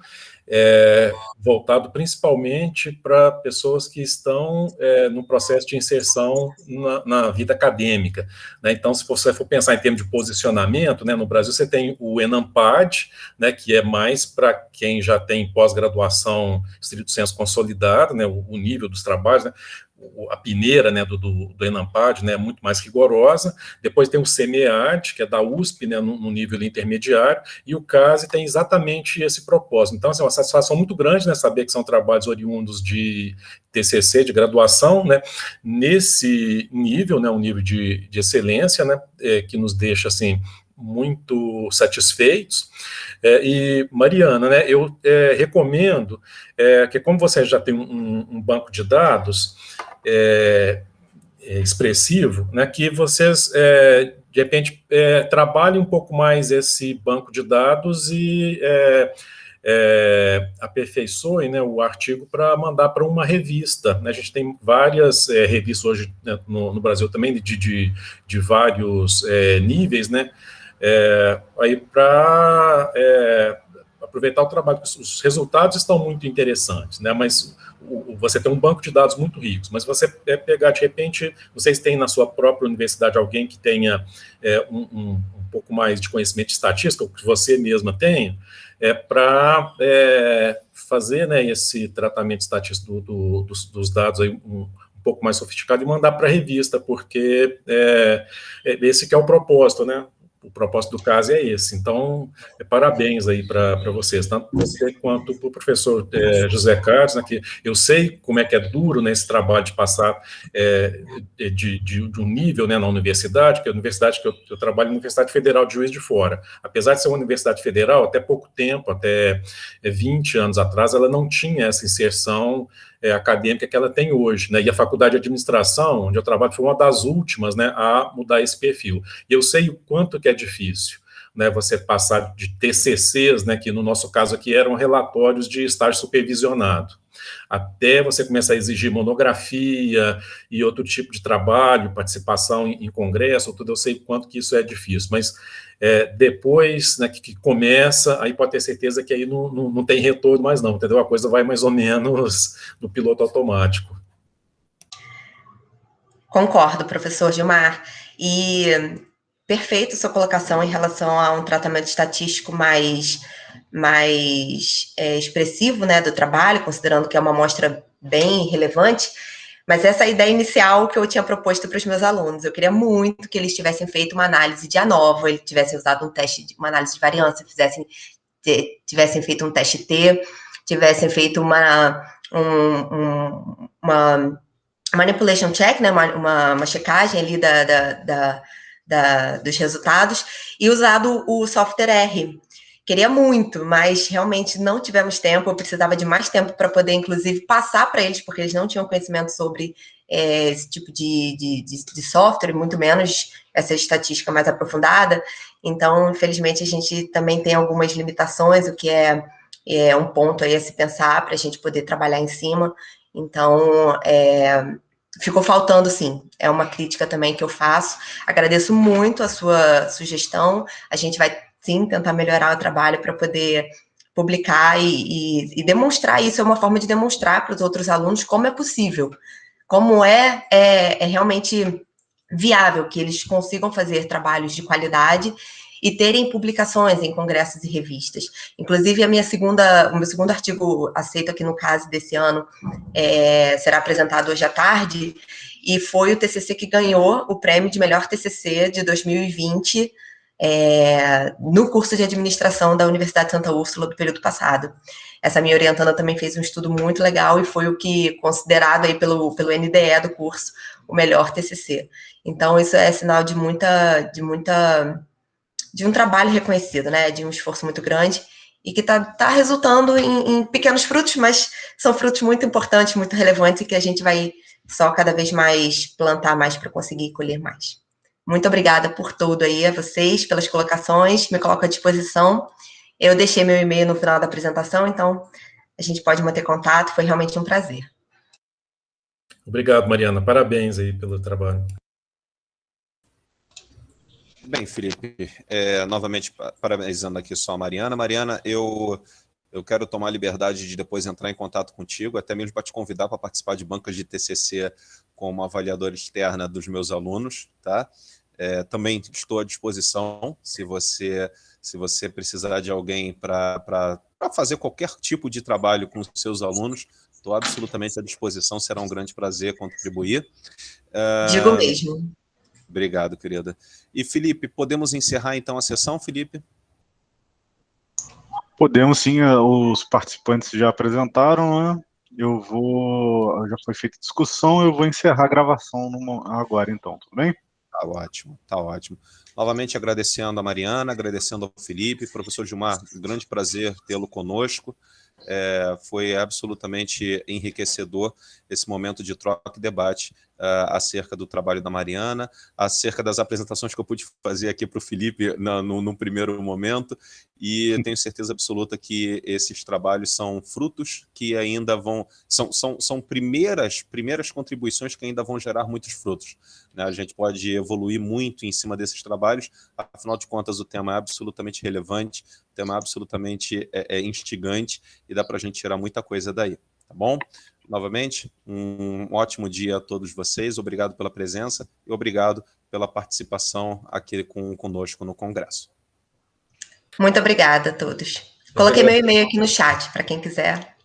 voltado principalmente para pessoas que estão no processo de inserção na vida acadêmica, né? Então, se você for pensar em termos de posicionamento, né, no Brasil você tem o ENAMPAD, né, que é mais para quem já tem pós-graduação estrito sensu consolidado, né, o nível dos trabalhos, né? A peneira, né, do ENAMPAD, né, é muito mais rigorosa. Depois tem o CMEAD, que é da USP, né, no nível intermediário, e o CASE tem exatamente esse propósito. Então, assim, é uma satisfação muito grande, né, saber que são trabalhos oriundos de TCC, de graduação, né, nesse nível, né, um nível de excelência, né, que nos deixa, assim, muito satisfeitos. E, Mariana, né, eu recomendo que, como você já tem um banco de dados expressivo, né, que vocês, de repente, trabalhem um pouco mais esse banco de dados e aperfeiçoem, né, o artigo para mandar para uma revista, né? A gente tem várias revistas hoje, né, no Brasil também, de vários níveis, né, aí para aproveitar o trabalho, os resultados estão muito interessantes, né, mas você tem um banco de dados muito ricos, mas você pegar, de repente, vocês têm na sua própria universidade alguém que tenha um pouco mais de conhecimento de estatística, ou que você mesma tenha, para fazer, né, esse tratamento estatístico dos dados aí, um pouco mais sofisticado, e mandar para a revista, porque esse que é o propósito, né? O propósito do caso é esse. Então, parabéns aí para vocês, tanto você quanto para o professor José Carlos, né, que eu sei como é que é duro, né, esse trabalho de passar de um nível, né, na universidade, que é a universidade que eu trabalho, na Universidade Federal de Juiz de Fora. Apesar de ser uma universidade federal, até pouco tempo, até 20 anos atrás, ela não tinha essa inserção acadêmica que ela tem hoje, né? E a Faculdade de Administração, onde eu trabalho, foi uma das últimas, né, a mudar esse perfil. E eu sei o quanto que é difícil, né, você passar de TCCs, né, que no nosso caso aqui eram relatórios de estágio supervisionado, até você começar a exigir monografia e outro tipo de trabalho, participação em congresso, tudo, eu sei o quanto que isso é difícil, mas depois, né, que começa, aí pode ter certeza que aí não tem retorno mais não, entendeu? A coisa vai mais ou menos no piloto automático. Concordo, professor Gilmar, e perfeito sua colocação em relação a um tratamento estatístico mais expressivo, né, do trabalho, considerando que é uma amostra bem relevante, mas essa é a ideia inicial que eu tinha proposto para os meus alunos. Eu queria muito que eles tivessem feito uma análise de ANOVA, eles tivessem usado uma análise de variância, tivessem feito um teste T, tivessem feito uma manipulation check, né, uma checagem ali dos resultados, e usado o software R. Queria muito, mas realmente não tivemos tempo, eu precisava de mais tempo para poder, inclusive, passar para eles, porque eles não tinham conhecimento sobre esse tipo de software, muito menos essa estatística mais aprofundada. Então, infelizmente, a gente também tem algumas limitações, o que é um ponto aí a se pensar para a gente poder trabalhar em cima. Então, ficou faltando, sim. É uma crítica também que eu faço. Agradeço muito a sua sugestão. A gente vai, sim, tentar melhorar o trabalho para poder publicar e demonstrar isso. É uma forma de demonstrar para os outros alunos como é possível, como é realmente viável que eles consigam fazer trabalhos de qualidade e terem publicações em congressos e revistas. Inclusive, o meu segundo artigo aceito aqui no CASE desse ano será apresentado hoje à tarde, e foi o TCC que ganhou o prêmio de melhor TCC de 2020 no curso de administração da Universidade de Santa Úrsula do período passado. Essa minha orientanda também fez um estudo muito legal e foi o que, considerado aí pelo NDE do curso, o melhor TCC. Então, isso é sinal de um trabalho reconhecido, né, de um esforço muito grande e que está resultando em pequenos frutos, mas são frutos muito importantes, muito relevantes e que a gente vai só cada vez mais plantar mais para conseguir colher mais. Muito obrigada por tudo aí, a vocês, pelas colocações, me coloco à disposição. Eu deixei meu e-mail no final da apresentação, então a gente pode manter contato, foi realmente um prazer. Obrigado, Mariana, parabéns aí pelo trabalho. Bem, Felipe, novamente parabenizando aqui só a Mariana. Mariana, eu eu quero tomar a liberdade de depois entrar em contato contigo, até mesmo para te convidar para participar de bancas de TCC como avaliadora externa dos meus alunos, tá? Também estou à disposição, se você precisar de alguém para fazer qualquer tipo de trabalho com os seus alunos, estou absolutamente à disposição, será um grande prazer contribuir. Digo mesmo. Obrigado, querida. E, Felipe, podemos encerrar então a sessão, Felipe? Podemos sim, os participantes já apresentaram, né? Já foi feita a discussão, eu vou encerrar a gravação agora então, tudo bem? Tá ótimo, tá ótimo. Novamente agradecendo a Mariana, agradecendo ao Felipe. Professor Gilmar, um grande prazer tê-lo conosco. Foi absolutamente enriquecedor esse momento de troca e debate acerca do trabalho da Mariana, acerca das apresentações que eu pude fazer aqui para o Felipe no primeiro momento, e tenho certeza absoluta que esses trabalhos são frutos que ainda são primeiras contribuições que ainda vão gerar muitos frutos, né? A gente pode evoluir muito em cima desses trabalhos, afinal de contas o tema é absolutamente relevante, o tema é absolutamente instigante, e dá para a gente tirar muita coisa daí, tá bom? Novamente, um ótimo dia a todos vocês, obrigado pela presença e obrigado pela participação aqui conosco no Congresso. Muito obrigada a todos. Coloquei meu e-mail aqui no chat, para quem quiser.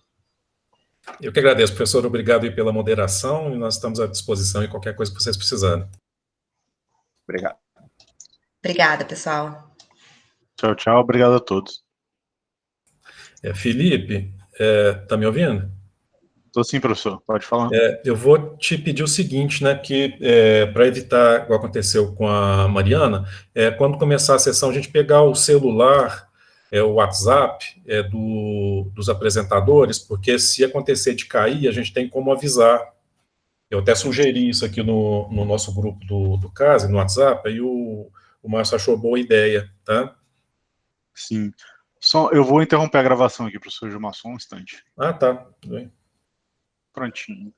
Eu que agradeço, professor, obrigado aí pela moderação, e nós estamos à disposição em qualquer coisa que vocês precisarem. Obrigado. Obrigada, pessoal. Tchau, tchau, obrigado a todos. Felipe, tá me ouvindo? Estou sim, professor, pode falar. Eu vou te pedir o seguinte, né, que para evitar o que aconteceu com a Mariana, quando começar a sessão, a gente pegar o celular, o WhatsApp dos apresentadores, porque se acontecer de cair, a gente tem como avisar. Eu até sugeri isso aqui no nosso grupo do CASE, no WhatsApp, aí o Márcio achou boa ideia, tá? Sim. Eu vou interromper a gravação aqui, professor Gilmar, só um instante. Ah, tá. Tudo bem. Prontinho.